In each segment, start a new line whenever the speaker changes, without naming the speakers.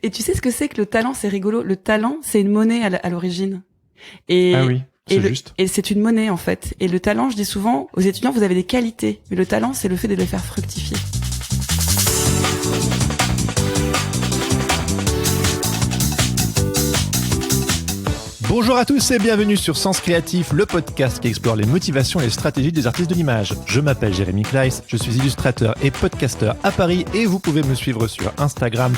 Et tu sais ce que c'est que le talent? C'est rigolo. Le talent, c'est une monnaie à l'origine. Et
ah oui, c'est juste.
Et c'est une monnaie, en fait. Et le talent, je dis souvent aux étudiants, vous avez des qualités. Mais le talent, c'est le fait de les faire fructifier.
Bonjour à tous et bienvenue sur Sens Créatif, le podcast qui explore les motivations et les stratégies des artistes de l'image. Je m'appelle Jérémy Kleiss, je suis illustrateur et podcasteur à Paris et vous pouvez me suivre sur Instagram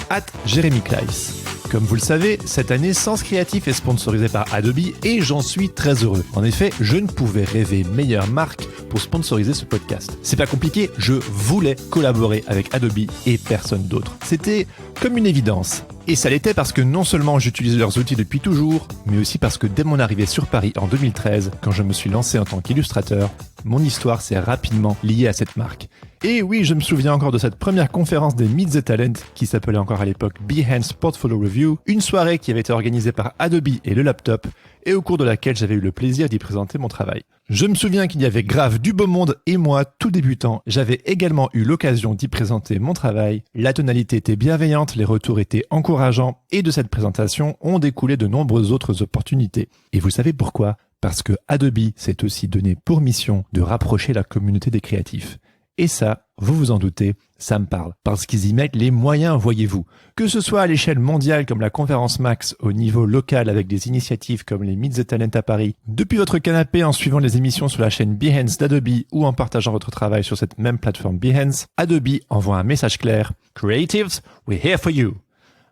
@JérémyKleiss. Comme vous le savez, cette année, Sens Créatif est sponsorisé par Adobe et j'en suis très heureux. En effet, je ne pouvais rêver meilleure marque pour sponsoriser ce podcast. C'est pas compliqué, je voulais collaborer avec Adobe et personne d'autre. C'était comme une évidence. Et ça l'était parce que non seulement j'utilise leurs outils depuis toujours, mais aussi parce que dès mon arrivée sur Paris en 2013, quand je me suis lancé en tant qu'illustrateur, mon histoire s'est rapidement liée à cette marque. Et oui, je me souviens encore de cette première conférence des Meet the Talent, qui s'appelait encore à l'époque Behance Portfolio Review, une soirée qui avait été organisée par Adobe et le laptop, et au cours de laquelle j'avais eu le plaisir d'y présenter mon travail. Je me souviens qu'il y avait grave du beau monde et moi, tout débutant, j'avais également eu l'occasion d'y présenter mon travail. La tonalité était bienveillante, les retours étaient encourageants et de cette présentation ont découlé de nombreuses autres opportunités. Et vous savez pourquoi ? Parce que Adobe s'est aussi donné pour mission de rapprocher la communauté des créatifs. Et ça, vous vous en doutez, ça me parle, parce qu'ils y mettent les moyens, voyez-vous. Que ce soit à l'échelle mondiale comme la conférence Max, au niveau local avec des initiatives comme les Meet the Talent à Paris, depuis votre canapé en suivant les émissions sur la chaîne Behance d'Adobe ou en partageant votre travail sur cette même plateforme Behance, Adobe envoie un message clair. Creatives, we're here for you.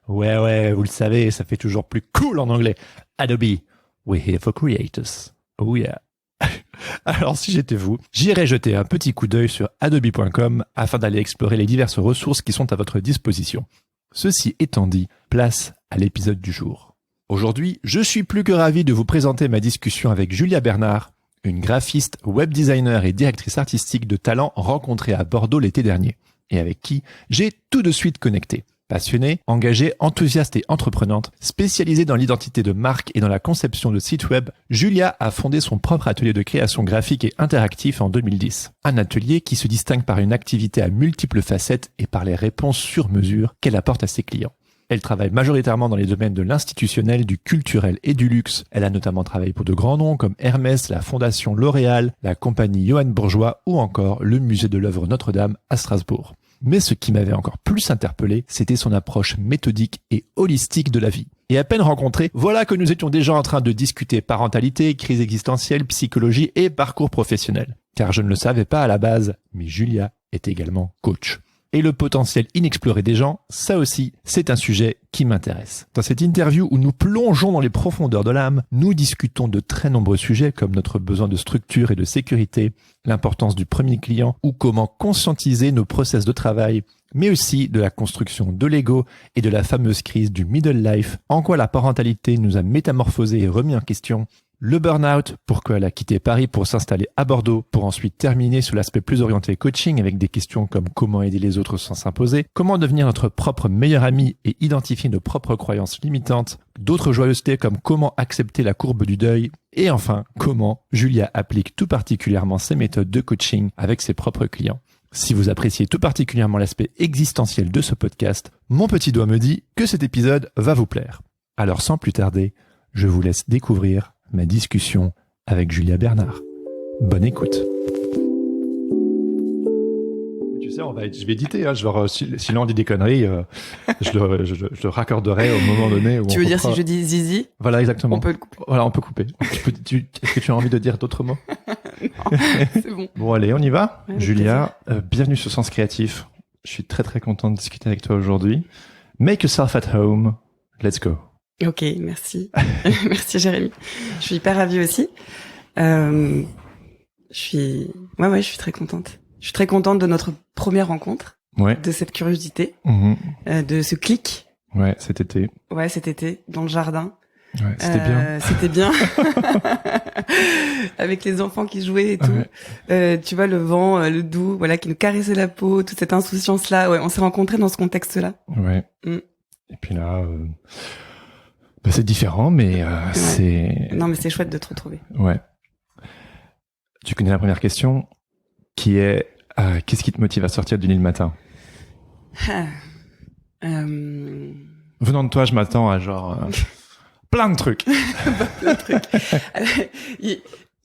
Ouais, vous le savez, ça fait toujours plus cool en anglais. Adobe, we're here for creators. Oh yeah. Alors si j'étais vous, j'irais jeter un petit coup d'œil sur adobe.com afin d'aller explorer les diverses ressources qui sont à votre disposition. Ceci étant dit, place à l'épisode du jour. Aujourd'hui, je suis plus que ravi de vous présenter ma discussion avec Julia Bernard, une graphiste, web designer et directrice artistique de talent rencontrée à Bordeaux l'été dernier, et avec qui j'ai tout de suite connecté. Passionnée, engagée, enthousiaste et entreprenante, spécialisée dans l'identité de marque et dans la conception de sites web, Julia a fondé son propre atelier de création graphique et interactif en 2010. Un atelier qui se distingue par une activité à multiples facettes et par les réponses sur mesure qu'elle apporte à ses clients. Elle travaille majoritairement dans les domaines de l'institutionnel, du culturel et du luxe. Elle a notamment travaillé pour de grands noms comme Hermès, la Fondation L'Oréal, la compagnie Johan Bourgeois ou encore le musée de l'œuvre Notre-Dame à Strasbourg. Mais ce qui m'avait encore plus interpellé, c'était son approche méthodique et holistique de la vie. Et à peine rencontrés, voilà que nous étions déjà en train de discuter parentalité, crise existentielle, psychologie et parcours professionnel. Car je ne le savais pas à la base, mais Julia est également coach. Et le potentiel inexploré des gens, ça aussi, c'est un sujet qui m'intéresse. Dans cette interview où nous plongeons dans les profondeurs de l'âme, nous discutons de très nombreux sujets comme notre besoin de structure et de sécurité, l'importance du premier client ou comment conscientiser nos process de travail, mais aussi de la construction de l'ego et de la fameuse crise du middle life, en quoi la parentalité nous a métamorphosés et remis en question, le burn-out, pourquoi elle a quitté Paris pour s'installer à Bordeaux, pour ensuite terminer sur l'aspect plus orienté coaching avec des questions comme comment aider les autres sans s'imposer, comment devenir notre propre meilleur ami et identifier nos propres croyances limitantes, d'autres joyeusetés comme comment accepter la courbe du deuil, et enfin, comment Julia applique tout particulièrement ses méthodes de coaching avec ses propres clients. Si vous appréciez tout particulièrement l'aspect existentiel de ce podcast, mon petit doigt me dit que cet épisode va vous plaire. Alors sans plus tarder, je vous laisse découvrir ma discussion avec Julia Bernard. Bonne écoute. Tu sais, je vais éditer, hein, si l'on dit des conneries, je le raccorderai au moment donné. Où
tu veux dire si je dis zizi?
Voilà, exactement.
On peut le couper.
Voilà, on peut couper. Est-ce que tu as envie de dire d'autres mots?
Non, c'est bon.
Bon, allez, on y va.
Ouais,
Julia, bienvenue sur Sens Créatif. Je suis très très content de discuter avec toi aujourd'hui. Make yourself at home. Let's go.
Ok, merci. Merci Jérémy. Je suis hyper ravie aussi. Je suis très contente. Je suis très contente de notre première rencontre.
Ouais.
De cette curiosité.
Mm-hmm.
De ce clic.
Ouais, cet été.
Ouais, cet été, dans le jardin.
Ouais, c'était bien.
C'était bien. Avec les enfants qui jouaient et tout. Ouais. Tu vois, le vent, le doux, voilà, qui nous caressait la peau, toute cette insouciance-là. Ouais, on s'est rencontrés dans ce contexte-là.
Ouais. Et puis là, c'est différent, mais
ouais.
c'est...
Non, mais c'est chouette de te retrouver.
Ouais. Tu connais la première question, qui est qu'est-ce qui te motive à sortir du lit le matin? Venant de toi, je m'attends à genre plein de trucs.
Plein de trucs.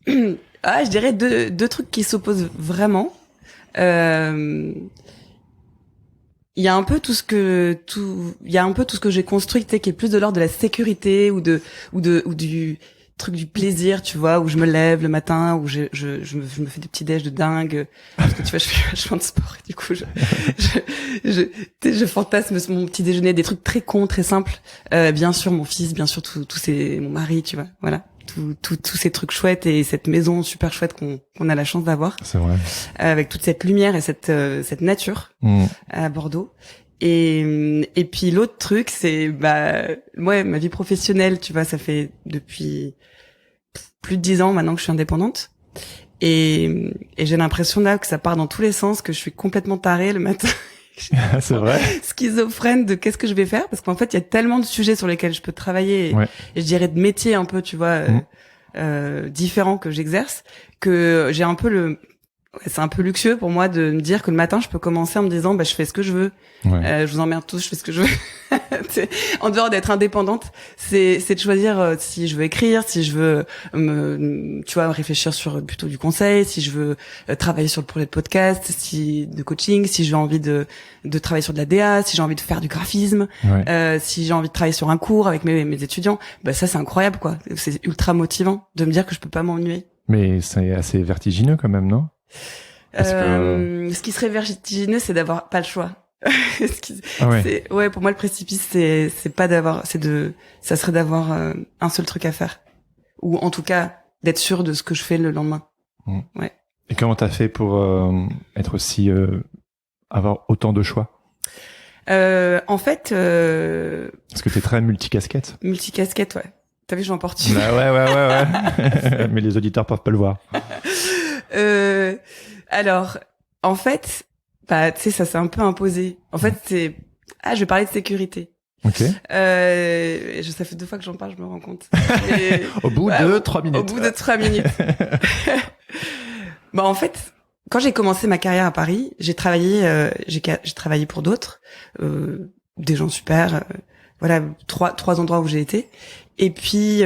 Je dirais deux trucs qui s'opposent vraiment. Il y a un peu tout ce que j'ai construit, tu sais, qui est plus de l'ordre de la sécurité ou du truc du plaisir, tu vois, où je me lève le matin, où je me fais des petits déj de dingue, parce que tu vois, je fais vachement de sport, et du coup, je fantasme mon petit déjeuner, des trucs très cons, très simples, bien sûr, mon fils, bien sûr, mon mari, tu vois, voilà. Tous ces trucs chouettes et cette maison super chouette qu'on a la chance d'avoir.
C'est vrai.
Avec toute cette lumière et cette nature à Bordeaux. Et puis l'autre truc, c'est moi, ma vie professionnelle, tu vois, ça fait depuis plus de 10 ans maintenant que je suis indépendante. Et j'ai l'impression là que ça part dans tous les sens, que je suis complètement tarée le matin.
C'est vrai.
Schizophrène de qu'est-ce que je vais faire, parce qu'en fait il y a tellement de sujets sur lesquels je peux travailler et je dirais de métiers un peu, tu vois, différents que j'exerce, que j'ai un peu c'est un peu luxueux pour moi de me dire que le matin je peux commencer en me disant je fais ce que je veux, je vous emmerde tous, je fais ce que je veux. En dehors d'être indépendante, c'est de choisir si je veux écrire, si je veux réfléchir sur plutôt du conseil, si je veux travailler sur le projet de podcast, de coaching, si j'ai envie de travailler sur de la DA, si j'ai envie de faire du graphisme, si j'ai envie de travailler sur un cours avec mes étudiants, ça c'est incroyable quoi. C'est ultra motivant de me dire que je peux pas m'ennuyer.
Mais c'est assez vertigineux quand même, non?
Ce qui serait vertigineux, c'est d'avoir pas le choix. Pour moi le précipice, ça serait d'avoir un seul truc à faire, ou en tout cas d'être sûr de ce que je fais le lendemain. Ouais.
Et comment t'as fait pour être aussi avoir autant de choix?
En fait,
parce que t'es très multicasquette.
Multicasquette, ouais. T'as vu, j'en porte une.
Ouais. Mais les auditeurs peuvent pas le voir.
Alors, en fait, tu sais, ça s'est un peu imposé. En fait, je vais parler de sécurité.
Ok.
Ça fait 2 fois que j'en parle, je me rends compte. Mais,
au bout de 3 minutes.
Au bout de 3 minutes. En fait, quand j'ai commencé ma carrière à Paris, j'ai travaillé pour d'autres, des gens super, voilà, trois endroits où j'ai été. Et puis,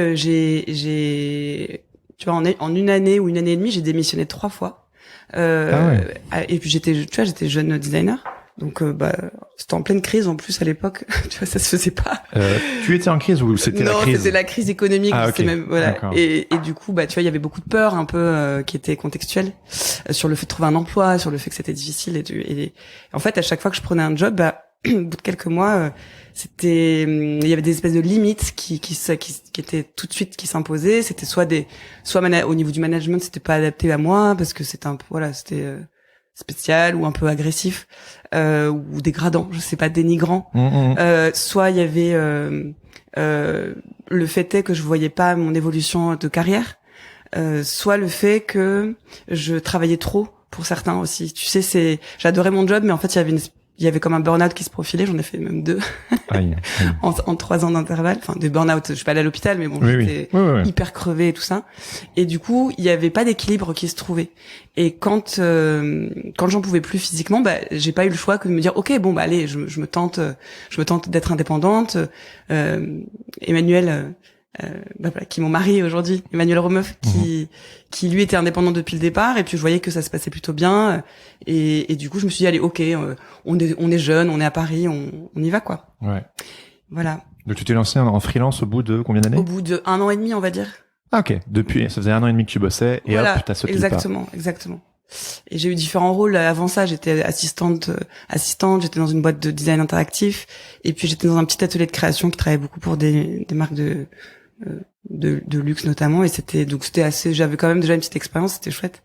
tu vois, en une année ou une année et demie, j'ai démissionné 3 fois. Et puis j'étais jeune designer, donc c'était en pleine crise en plus à l'époque. Tu vois, ça se faisait pas.
Tu étais en crise ou c'était la crise?
Non, c'était la crise économique.
Okay.
Même, voilà. Et du coup, tu vois, il y avait beaucoup de peur un peu qui était contextuelle sur le fait de trouver un emploi, sur le fait que c'était difficile. Et en fait, à chaque fois que je prenais un job, au bout de quelques mois, il y avait des espèces de limites qui étaient tout de suite qui s'imposaient. C'était soit au niveau du management, c'était pas adapté à moi parce que c'était un peu c'était spécial ou un peu agressif ou dégradant, je sais pas, dénigrant. Soit il y avait le fait est que je voyais pas mon évolution de carrière, soit le fait que je travaillais trop pour certains aussi. Tu sais, j'adorais mon job, mais en fait il y avait comme un burn-out qui se profilait, j'en ai fait même 2 en 3 ans d'intervalle. Enfin, de burn-out, je suis pas allée à l'hôpital, mais bon, j'étais hyper crevée et tout ça. Et du coup, il y avait pas d'équilibre qui se trouvait. Et quand j'en pouvais plus physiquement, j'ai pas eu le choix que de me dire, ok, allez, je me tente d'être indépendante. Emmanuel, qui est mon mari aujourd'hui, Emmanuel Romeuf, qui lui était indépendant depuis le départ, et puis je voyais que ça se passait plutôt bien, et du coup je me suis dit allez, ok, on est jeune, on est à Paris, on y va quoi.
Ouais.
Voilà.
Donc tu t'es lancé en freelance au bout de combien d'années?
Au bout de 1 an et demi, on va dire.
Ah ok. Depuis, ça faisait 1 an et demi que tu bossais, et
voilà,
hop, t'as sauté le pas.
Exactement. Et j'ai eu différents rôles. Avant ça, j'étais assistante, j'étais dans une boîte de design interactif, et puis j'étais dans un petit atelier de création qui travaillait beaucoup pour des marques de luxe notamment, et c'était assez, j'avais quand même déjà une petite expérience, c'était chouette.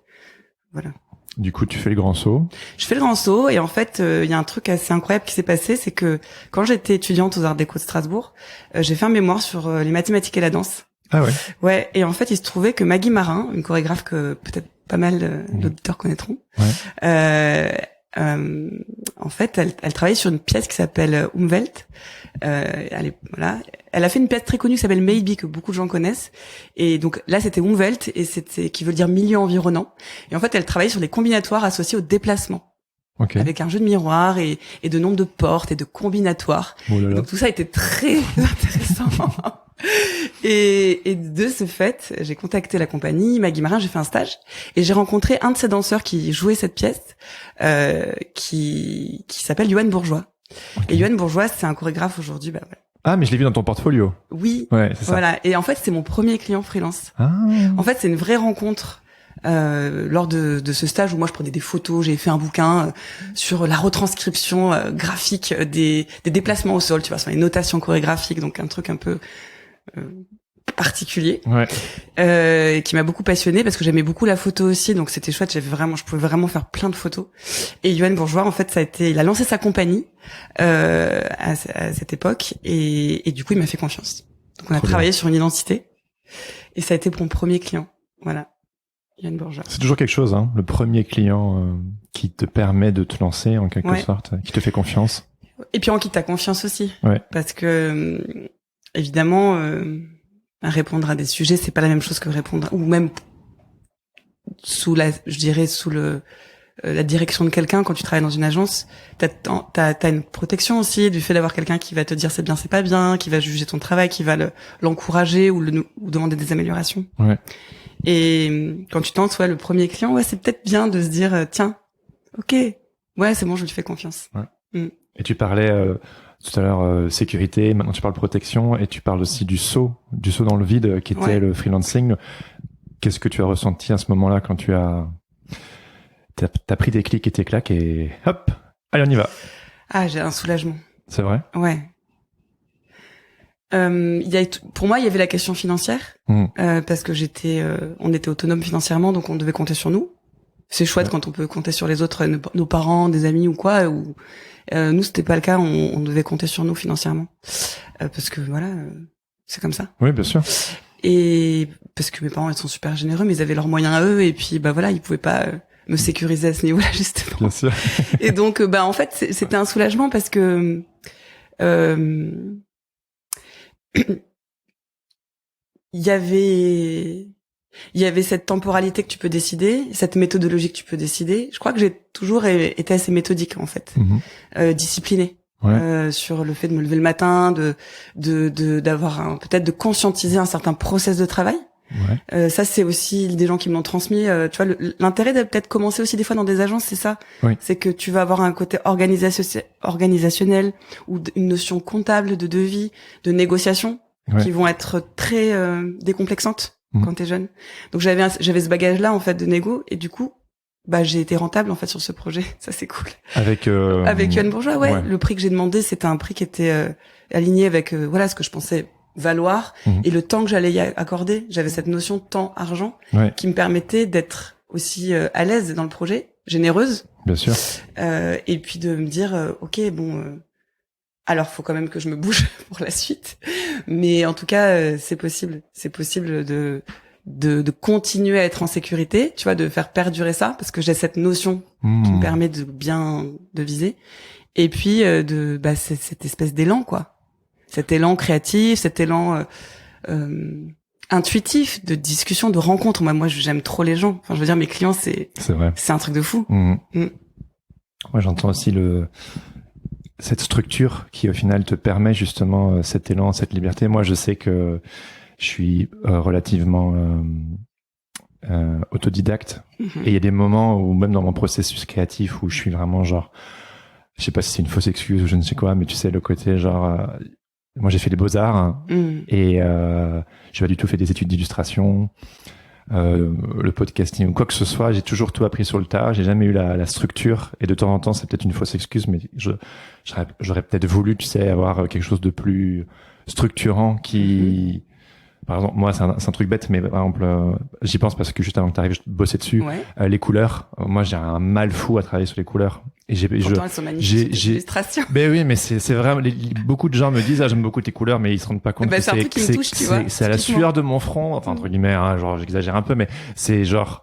Voilà.
Du coup, tu fais le grand saut. Je
fais le grand saut, et en fait, il y a un truc assez incroyable qui s'est passé, c'est que quand j'étais étudiante aux Arts Déco de Strasbourg, j'ai fait un mémoire sur les mathématiques et la danse.
Ah ouais.
Ouais, et en fait, il se trouvait que Maggie Marin, une chorégraphe que peut-être pas mal d'auditeurs connaîtront, en fait, elle travaillait sur une pièce qui s'appelle Umwelt. Elle a fait une pièce très connue qui s'appelle Maybe, que beaucoup de gens connaissent. Et donc là, c'était Umwelt, et qui veut dire milieu environnant. Et en fait, elle travaillait sur les combinatoires associés au déplacement.
Okay.
Avec un jeu de miroir et de nombre de portes et de combinatoires.
Oh là là.
Donc tout ça était très intéressant. Et de ce fait, j'ai contacté la compagnie Maggie Marin, j'ai fait un stage et j'ai rencontré un de ces danseurs qui jouait cette pièce, qui s'appelle Yoann Bourgeois. Okay. Et Yoann Bourgeois, c'est un chorégraphe aujourd'hui. Voilà.
Ah, mais je l'ai vu dans ton portfolio.
Oui.
Ouais, c'est ça.
Voilà. Et en fait, c'est mon premier client freelance.
Ah.
En fait, c'est une vraie rencontre. Lors de ce stage où moi je prenais des photos, j'ai fait un bouquin sur la retranscription graphique des déplacements au sol, tu vois, sur les notations chorégraphiques, donc un truc un peu particulier, qui m'a beaucoup passionnée parce que j'aimais beaucoup la photo aussi, donc c'était chouette. Je pouvais vraiment faire plein de photos. Et Yoann Bourgeois, en fait, il a lancé sa compagnie à cette époque, et du coup, il m'a fait confiance. Donc on a travaillé sur une identité, et ça a été mon premier client. Voilà. Yoann Bourgeois.
C'est toujours quelque chose, hein, le premier client qui te permet de te lancer en quelque sorte, qui te fait confiance.
Et puis en qui t'as confiance aussi, parce que évidemment, répondre à des sujets, c'est pas la même chose que répondre, ou même sous la direction de quelqu'un. Quand tu travailles dans une agence, t'as une protection aussi du fait d'avoir quelqu'un qui va te dire c'est bien, c'est pas bien, qui va juger ton travail, qui va l'encourager ou demander des améliorations.
Ouais.
Et quand tu tentes, le premier client, c'est peut-être bien de se dire, tiens, ok, c'est bon, je lui fais confiance.
Ouais. Et tu parlais tout à l'heure sécurité, maintenant tu parles protection, et tu parles aussi du saut dans le vide qui était le freelancing. Qu'est-ce que tu as ressenti à ce moment-là quand t'as pris tes clics et tes claques et hop, allez on y va.
Ah, j'ai un soulagement.
C'est vrai?
Ouais. Pour moi, il y avait la question financière, parce que on était autonome financièrement, donc on devait compter sur nous. C'est chouette quand on peut compter sur les autres, nos parents, des amis ou quoi. Nous, c'était pas le cas. On devait compter sur nous financièrement, parce que c'est comme ça.
Oui, bien sûr.
Et parce que mes parents, ils sont super généreux, mais ils avaient leurs moyens à eux, et puis ils pouvaient pas me sécuriser à ce niveau-là justement.
Bien sûr.
Et donc, en fait, c'était un soulagement parce que il y avait cette temporalité que tu peux décider, cette méthodologie que tu peux décider. Je crois que j'ai toujours été assez méthodique en fait, disciplinée sur le fait de me lever le matin, d'avoir peut-être de conscientiser un certain process de travail. Ouais. Ça c'est aussi des gens qui me l'ont transmis. Tu vois, l'intérêt de peut-être commencer aussi des fois dans des agences, c'est ça. Oui. C'est que tu vas avoir un côté organisationnel ou une notion comptable de devis, de négociation, qui vont être très décomplexantes quand t'es jeune. Donc j'avais ce bagage-là en fait de négo, et du coup j'ai été rentable en fait sur ce projet. Ça c'est cool. Avec Yoann Bourgeois, le prix que j'ai demandé, c'était un prix qui était aligné avec ce que je pensais valoir et le temps que j'allais y accorder. J'avais cette notion de temps-argent qui me permettait d'être aussi à l'aise dans le projet, généreuse. Bien sûr. Et puis de me dire, alors faut quand même que je me bouge pour la suite. Mais en tout cas, c'est possible. C'est possible de continuer à être en sécurité, tu vois, de faire perdurer ça, parce que j'ai cette notion qui me permet de bien viser. Et puis cette espèce d'élan, quoi. Cet élan créatif, cet élan intuitif, de discussion, de rencontre. Moi, j'aime trop les gens. Enfin, je veux dire, mes clients, c'est un truc de fou.
Moi, j'entends aussi cette structure qui, au final, te permet justement cet élan, cette liberté. Moi, je sais que je suis relativement autodidacte. Et il y a des moments où, même dans mon processus créatif, où je suis vraiment genre, je sais pas si c'est une fausse excuse ou je ne sais quoi, mais tu sais, le côté genre... moi, j'ai fait les beaux-arts et j'ai pas du tout fait des études d'illustration, le podcasting ou quoi que ce soit. J'ai toujours tout appris sur le tas. J'ai jamais eu la structure, et de temps en temps, c'est peut-être une fausse excuse, mais j'aurais peut-être voulu, tu sais, avoir quelque chose de plus structurant qui... Par exemple, moi, c'est un truc bête, mais par exemple, j'y pense parce que juste avant que t'arrives, je bossais dessus. Les couleurs. Moi, j'ai un mal fou à travailler sur les couleurs. Et
pourtant, elles sont magnifiques, les illustrations.
Ben oui, mais c'est vraiment, beaucoup de gens me disent, j'aime beaucoup tes couleurs, mais ils se rendent pas compte que
c'est un truc qui me touche, tu vois.
C'est à la sueur de mon front, enfin, entre guillemets, genre, j'exagère un peu, mais c'est genre,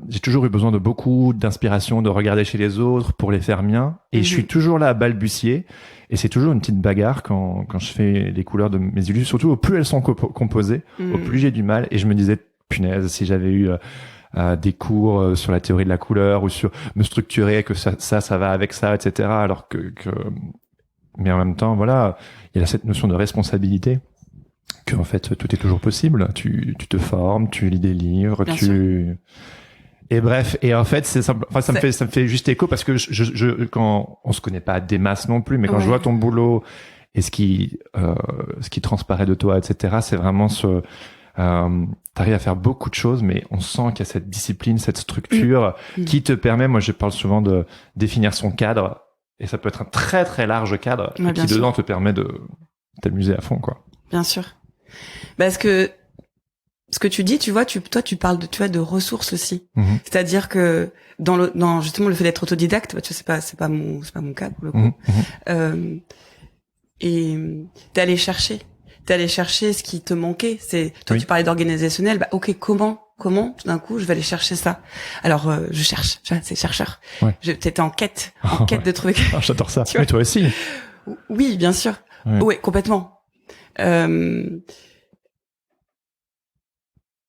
j'ai toujours eu besoin de beaucoup d'inspiration, de regarder chez les autres pour les faire miens. Et je suis toujours là à balbutier. Et c'est toujours une petite bagarre quand je fais les couleurs de mes illustrations. Surtout, au plus elles sont composées, au plus j'ai du mal. Et je me disais, punaise, si j'avais eu des cours sur la théorie de la couleur ou sur me structurer que ça va avec ça, etc. Alors mais en même temps, voilà, il y a cette notion de responsabilité que en fait tout est toujours possible. Tu te formes, tu lis des livres,
Bien sûr.
Et bref, et en fait, c'est simple. Enfin, ça me fait juste écho parce que quand on se connaît pas des masses non plus, mais quand je vois ton boulot et ce qui transparaît de toi, etc., c'est vraiment t'arrives à faire beaucoup de choses, mais on sent qu'il y a cette discipline, cette structure qui te permet, moi je parle souvent de définir son cadre, et ça peut être un très très large cadre qui dedans te permet de t'amuser à fond, quoi.
Bien sûr. Parce que ce que tu dis, tu vois, toi, tu parles de ressources aussi. C'est-à-dire que dans justement le fait d'être autodidacte, tu sais, c'est pas mon cas pour le coup. Et t'es allé chercher ce qui te manquait. Toi, tu parlais d'organisationnel. Bah, ok, comment, tout d'un coup, je vais aller chercher ça. Alors, je cherche. C'est chercheur. Ouais. T'étais en quête de trouver.
J'adore ça. Mais toi aussi.
Oui, bien sûr. Ouais, complètement.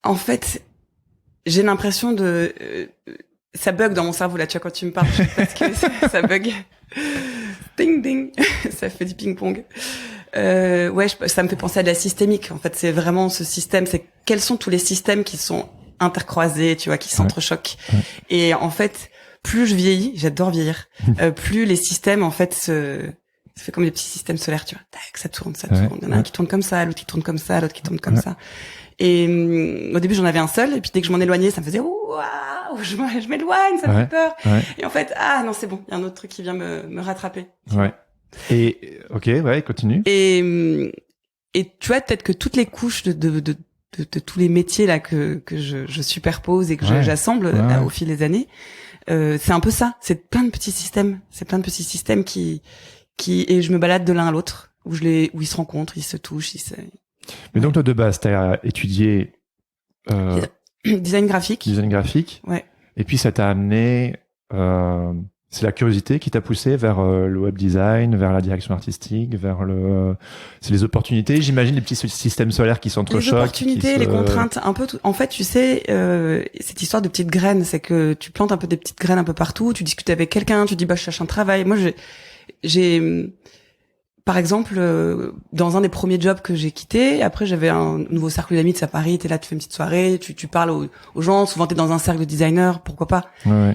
En fait, j'ai l'impression ça bug dans mon cerveau là, tu vois, quand tu me parles, parce que ça bug. Ding ding, ça fait du ping-pong. Ça me fait penser à de la systémique. En fait, c'est vraiment ce système. C'est quels sont tous les systèmes qui sont intercroisés, tu vois, qui s'entrechoquent. Et en fait, plus je vieillis, j'adore vieillir, plus les systèmes en fait ça fait comme des petits systèmes solaires, tu vois. Tac, ça tourne. Il y en a un qui tourne comme ça, l'autre qui tourne comme ça, l'autre qui tourne comme ça. Et au début, j'en avais un seul, et puis dès que je m'en éloignais, ça me faisait waouh, je m'éloigne, ça me fait peur. Et en fait, non, c'est bon, il y a un autre truc qui vient me rattraper.
Et continue.
Et tu vois, peut-être que toutes les couches de tous les métiers là que je superpose et que j'assemble au fil des années, c'est un peu ça. C'est plein de petits systèmes. C'est plein de petits systèmes qui et je me balade de l'un à l'autre où ils se rencontrent, ils se touchent,
Mais donc toi de base, t'as étudié
design graphique.
Ouais. Et puis ça t'a amené, c'est la curiosité qui t'a poussé vers le web design, vers la direction artistique, c'est les opportunités, j'imagine, les petits systèmes solaires qui s'entrechoquent.
Les opportunités, les contraintes, un peu tout. En fait, tu sais, cette histoire de petites graines, c'est que tu plantes un peu des petites graines un peu partout, tu discutes avec quelqu'un, tu dis je cherche un travail. Moi, j'ai par exemple, dans un des premiers jobs que j'ai quitté, après j'avais un nouveau cercle d'amis à Paris, t'es là, tu fais une petite soirée, tu parles aux gens, souvent t'es dans un cercle de designers, pourquoi pas.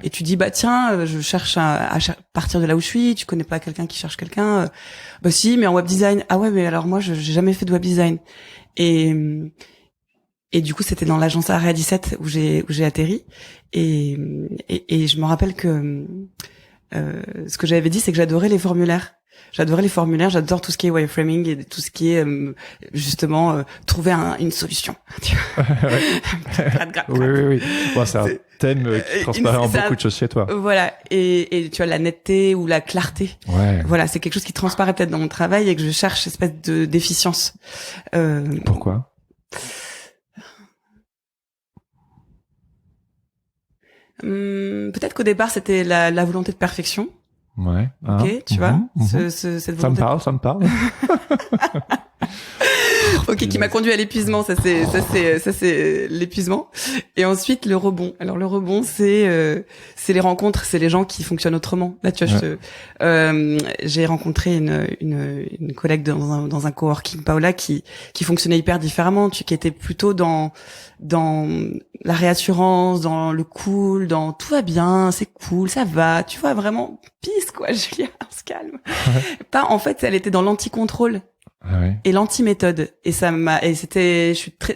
Et tu dis tiens, je cherche à partir de là où je suis, tu connais pas quelqu'un qui cherche quelqu'un, si, mais en web design. Ah ouais, mais alors moi j'ai jamais fait de web design. Et du coup c'était dans l'agence Area 17 où j'ai atterri, et je me rappelle que ce que j'avais dit, c'est que j'adorais les formulaires. J'adore tout ce qui est wireframing et tout ce qui est justement trouver une solution.
Oui. Bon, c'est un thème qui transparaît en beaucoup de choses chez toi.
Voilà, et tu vois, la netteté ou la clarté. Voilà, c'est quelque chose qui transparaît peut-être dans mon travail et que je cherche espèce d'efficience.
Pourquoi?
Peut-être qu'au départ c'était la volonté de perfection.
Ok,
tu vois, cette volonté.
Ça me parle.
Ok, qui m'a conduit à l'épuisement. Ça c'est l'épuisement. Et ensuite le rebond. Alors le rebond, c'est les rencontres, c'est les gens qui fonctionnent autrement. Là, tu vois, j'ai rencontré une collègue dans un coworking, Paola, qui fonctionnait hyper différemment, qui était plutôt dans la réassurance, dans le cool, dans tout va bien, c'est cool, ça va, tu vois, vraiment peace quoi, Julia, on se calme. Pas, en fait, elle était dans l'anti-contrôle. Et l'anti-méthode, et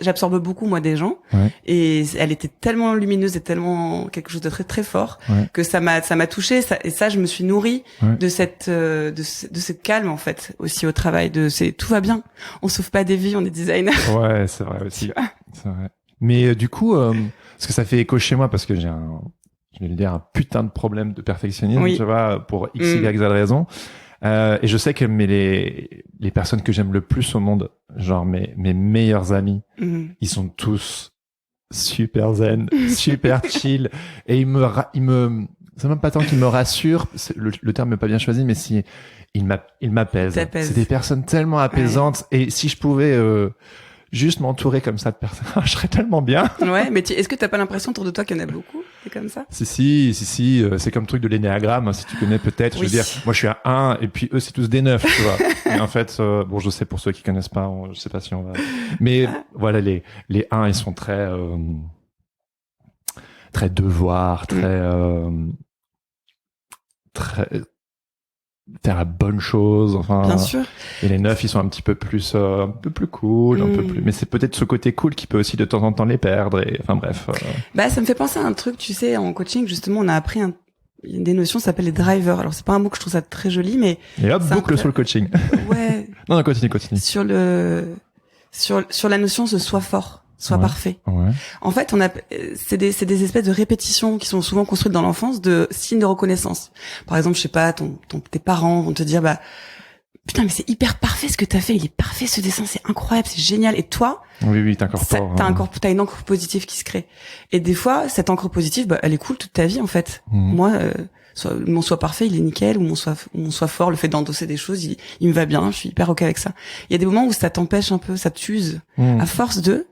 j'absorbe beaucoup moi des gens, et elle était tellement lumineuse et tellement quelque chose de très très fort que ça m'a touché, et ça je me suis nourrie de cette calme en fait aussi au travail, tout va bien, on sauve pas des vies, on est designer.
Ouais, c'est vrai aussi. C'est vrai. Mais du coup, parce que ça fait écho chez moi, parce que je vais le dire, un putain de problème de perfectionnisme, tu vois, pour x, y, z raisons. Et je sais que les personnes que j'aime le plus au monde, genre mes meilleurs amis, ils sont tous super zen, super chill, et ils me c'est même pas tant qu'ils me rassurent, le terme n'est pas bien choisi, mais si ils m'apaisent. C'est des personnes tellement apaisantes, et si je pouvais juste m'entourer comme ça de personnes, je serais tellement bien.
Ouais, mais est-ce que t'as pas l'impression autour de toi qu'il y en a beaucoup? C'est comme ça?
Si, c'est comme le truc de l'énéagramme, si tu connais peut-être.
Oui.
Je veux dire, moi je suis à 1 et puis eux c'est tous des 9, tu vois. Et en fait, bon, je sais pour ceux qui connaissent pas, je sais pas si on va. Mais voilà, les 1 ils sont très très devoir, très faire la bonne chose, enfin.
Bien sûr.
Et les 9 ils sont un petit peu plus cool, un peu plus. Mais c'est peut-être ce côté cool qui peut aussi de temps en temps les perdre. Et enfin bref.
Bah ça me fait penser à un truc, tu sais, en coaching justement, on a appris des notions qui s'appellent les drivers. Alors c'est pas un mot que je trouve ça très joli, mais
et hop, boucle sur le coaching.
Ouais.
Non, continue.
Sur la notion de sois fort. Soit parfait.
Ouais.
En fait, c'est des espèces de répétitions qui sont souvent construites dans l'enfance de signes de reconnaissance. Par exemple, je sais pas, tes parents vont te dire, bah, putain, mais c'est hyper parfait ce que t'as fait, il est parfait ce dessin, c'est incroyable, c'est génial. Et toi,
oui, t'incorpores.
T'as une encre positive qui se crée. Et des fois, cette encre positive, bah, elle est cool toute ta vie, en fait. Moi, mon soi parfait, il est nickel, ou mon soi fort, le fait d'endosser des choses, il me va bien, je suis hyper ok avec ça. Il y a des moments où ça t'empêche un peu, ça t'use, à force de,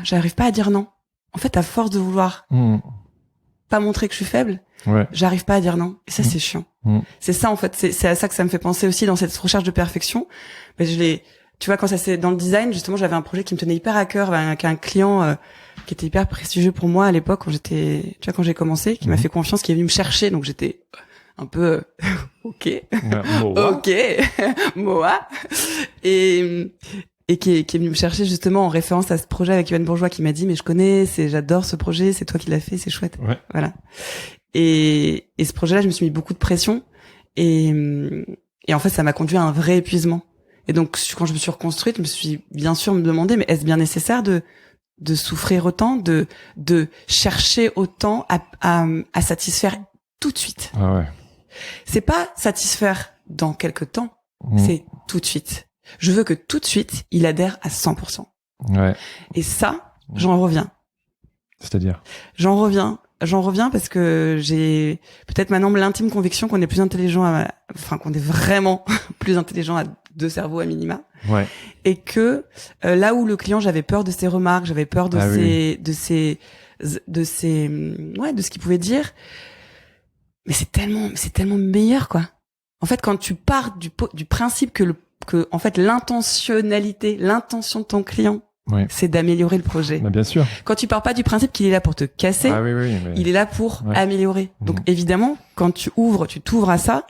j'arrive pas à dire non. En fait, à force de vouloir pas montrer que je suis faible, j'arrive pas à dire non. Et ça, c'est chiant. C'est ça, en fait, c'est à ça que ça me fait penser aussi dans cette recherche de perfection. Mais tu vois, quand ça c'est dans le design, justement, j'avais un projet qui me tenait hyper à cœur, avec un client qui était hyper prestigieux pour moi à l'époque quand j'ai commencé, qui m'a fait confiance, qui est venu me chercher, donc j'étais un peu ok, Moa, et qui est venu me chercher justement en référence à ce projet avec Yoann Bourgeois, qui m'a dit mais j'adore ce projet, c'est toi qui l'as fait, c'est chouette.
Ouais.
Voilà. Et ce projet-là, je me suis mis beaucoup de pression et en fait ça m'a conduit à un vrai épuisement. Et donc quand je me suis reconstruite, je me suis bien sûr me demandé mais est-ce bien nécessaire de souffrir autant, de chercher autant à satisfaire tout de suite.
Ah ouais.
C'est pas satisfaire dans quelque temps, c'est tout de suite. Je veux que tout de suite, il adhère à 100%.
Ouais.
Et ça, j'en reviens.
C'est-à-dire?
J'en reviens parce que j'ai peut-être maintenant l'intime conviction qu'on est plus intelligent qu'on est vraiment plus intelligent à 2 cerveaux à minima.
Ouais.
Et que là où le client, j'avais peur de ses remarques, j'avais peur de ce qu'il pouvait dire. Mais c'est tellement meilleur, quoi. En fait, quand tu pars du principe que en fait l'intention de ton client, c'est d'améliorer le projet.
Bah, bien sûr.
Quand tu pars pas du principe qu'il est là pour te casser, il est là pour améliorer. Donc évidemment, quand tu t'ouvres à ça,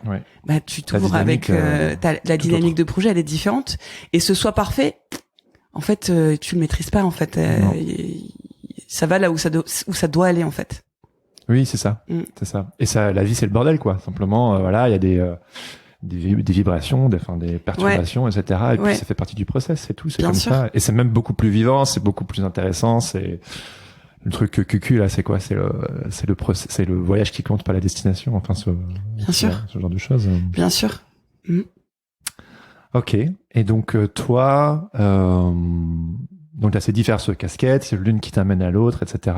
bah tu t'ouvres avec la dynamique de projet, elle est différente. Et ce soit parfait, en fait, tu le maîtrises pas, en fait. Ça va là où ça doit aller, en fait.
Oui, c'est ça. C'est ça. Et ça, la vie, c'est le bordel, quoi. Simplement, voilà, il y a des vibrations, des perturbations, etc. Et puis ça fait partie du process, c'est tout, c'est bien comme sûr. Ça. Et c'est même beaucoup plus vivant, c'est beaucoup plus intéressant. C'est le truc cucu là, c'est quoi? C'est le voyage qui compte, pas la destination. Enfin, ce genre de choses.
Bien sûr.
Ok. Et donc toi, donc t'as ces diverses casquettes, c'est l'une qui t'amène à l'autre, etc.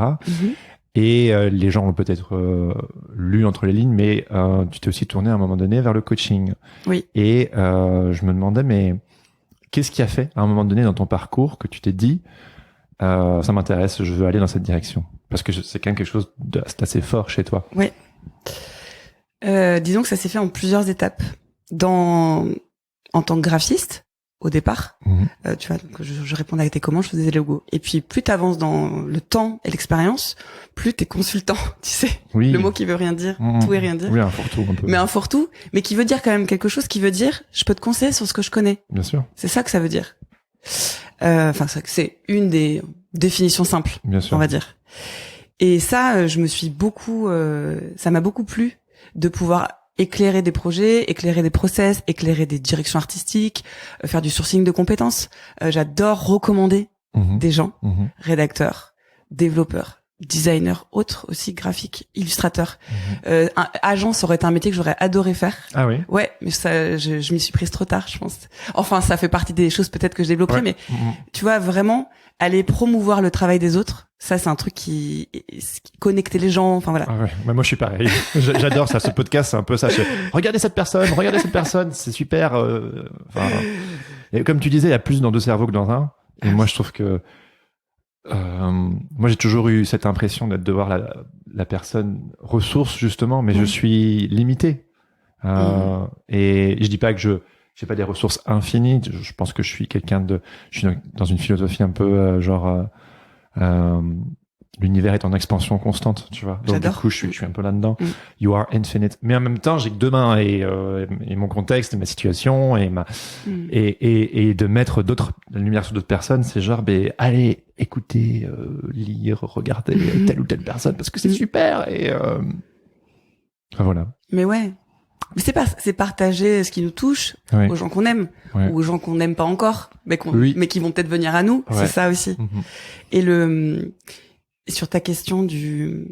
Et les gens ont peut-être lu entre les lignes, mais tu t'es aussi tourné à un moment donné vers le coaching.
Oui.
Et je me demandais, mais qu'est-ce qui a fait à un moment donné dans ton parcours que tu t'es dit, ça m'intéresse, je veux aller dans cette direction? Parce que c'est quand même quelque chose d'assez fort chez toi.
Oui. Disons que ça s'est fait en plusieurs étapes. En tant que graphiste, au départ, tu vois, donc je répondais à tes commandes, je faisais des logos. Et puis plus t'avances dans le temps et l'expérience, plus t'es consultant, tu sais. Oui. Le mot qui veut rien dire, tout et rien dire.
Oui, un fourre-tout un peu.
Mais un fourre-tout, mais qui veut dire quand même quelque chose, qui veut dire, je peux te conseiller sur ce que je connais.
Bien sûr.
C'est ça que ça veut dire. C'est une des définitions simples, bien sûr, on va dire. Et ça, ça m'a beaucoup plu de pouvoir éclairer des projets, éclairer des process, éclairer des directions artistiques, faire du sourcing de compétences. J'adore recommander des gens, rédacteurs, développeurs, designers, autres aussi, graphiques, illustrateurs. Agent, ça aurait été un métier que j'aurais adoré faire.
Ah oui?
Ouais, mais ça, je m'y suis prise trop tard, je pense. Enfin, ça fait partie des choses peut-être que je développerai, mais tu vois, vraiment, aller promouvoir le travail des autres, ça, c'est un truc qui connecter les gens, enfin voilà.
Ah ouais, moi je suis pareil. J'adore ça, ce podcast, c'est un peu ça. Regardez cette personne, c'est super. Et comme tu disais, il y a plus dans 2 cerveaux que dans un. Et moi, je trouve que moi, j'ai toujours eu cette impression d'être devoir la personne ressource justement, mais je suis limité. Et je dis pas que j'ai pas des ressources infinies. Je pense que je suis je suis dans une philosophie un peu l'univers est en expansion constante, tu vois. Donc
J'adore.
du coup, je suis un peu là-dedans. You are infinite. Mais en même temps, j'ai que 2 mains et mon contexte, et ma situation et et de mettre la lumière sur d'autres personnes, c'est genre, allez, écoutez, lire, regarder telle ou telle personne parce que c'est super et voilà.
Mais ouais. Mais c'est partager ce qui nous touche aux gens qu'on aime ou aux gens qu'on n'aime pas encore, mais qui vont peut-être venir à nous. Ouais. C'est ça aussi. Et sur ta question du...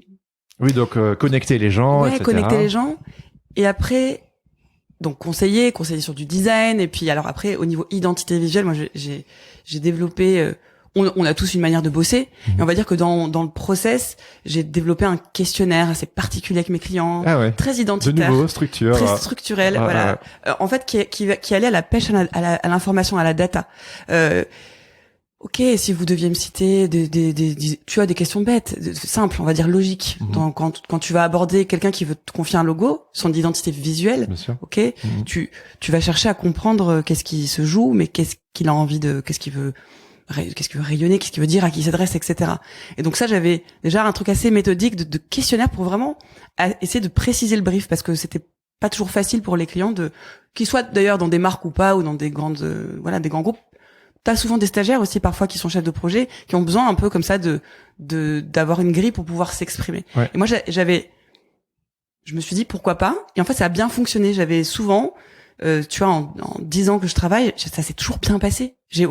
Oui, donc connecter les gens, etc.
Connecter les gens. Et après, donc conseiller sur du design. Et puis alors après, au niveau identité visuelle, moi j'ai développé... on a tous une manière de bosser. Et on va dire que dans le process, j'ai développé un questionnaire assez particulier avec mes clients, très identitaire,
de nouveau, structure,
très structurel, voilà. En fait, qui allait à la pêche à l'information, à la data. Ok, si vous deviez me citer tu as des questions bêtes, simples, on va dire logiques. Quand tu vas aborder quelqu'un qui veut te confier un logo, son identité visuelle, ok, tu vas chercher à comprendre qu'est-ce qui se joue, mais qu'est-ce qu'il a envie qu'est-ce qu'il veut rayonner, qu'est-ce qu'il veut dire, à qui il s'adresse, etc. Et donc ça, j'avais déjà un truc assez méthodique de questionnaire pour vraiment essayer de préciser le brief, parce que c'était pas toujours facile pour les clients qu'ils soient d'ailleurs dans des marques ou pas, ou dans des grandes, des grands groupes. T'as souvent des stagiaires aussi parfois qui sont chefs de projet, qui ont besoin un peu comme ça d'avoir une grille pour pouvoir s'exprimer. Ouais. Et moi je me suis dit pourquoi pas. Et en fait ça a bien fonctionné. J'avais souvent, tu vois, en 10 ans que je travaille, ça s'est toujours bien passé. J'ai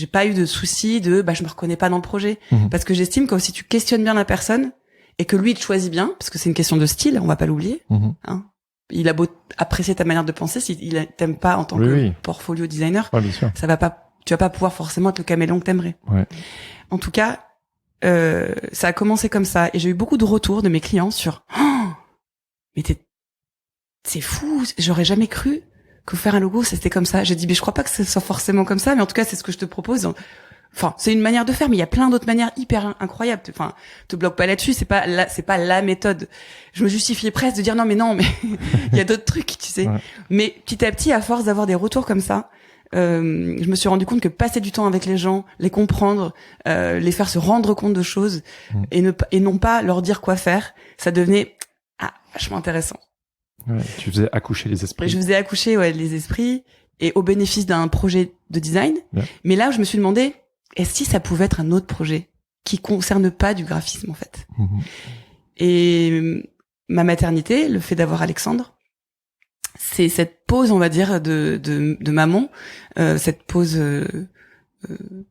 pas eu de soucis je me reconnais pas dans le projet. Parce que j'estime que si tu questionnes bien la personne et que lui il te choisit bien, parce que c'est une question de style, on va pas l'oublier, hein. Il a beau apprécier ta manière de penser, s'il t'aime pas en tant que portfolio designer, tu vas pas pouvoir forcément être le caméléon que t'aimerais. Ouais. En tout cas, ça a commencé comme ça, et j'ai eu beaucoup de retours de mes clients sur mais c'est fou, j'aurais jamais cru que faire un logo c'était comme ça. J'ai dit mais je crois pas que ce soit forcément comme ça, mais en tout cas c'est ce que je te propose. Enfin, c'est une manière de faire, mais il y a plein d'autres manières hyper incroyables. Enfin, te bloque pas là-dessus, c'est pas la méthode. Je me justifiais presque de dire non, mais il y a d'autres trucs, tu sais. Ouais. Mais petit à petit, à force d'avoir des retours comme ça, je me suis rendu compte que passer du temps avec les gens, les comprendre, les faire se rendre compte de choses, et non pas leur dire quoi faire, ça devenait vachement intéressant.
Ouais, tu faisais accoucher les esprits.
Je faisais accoucher les esprits, et au bénéfice d'un projet de design. Ouais. Mais là, je me suis demandé, est-ce que ça pouvait être un autre projet qui concerne pas du graphisme, en fait? Et ma maternité, le fait d'avoir Alexandre, c'est cette pause, on va dire, de maman, cette pause,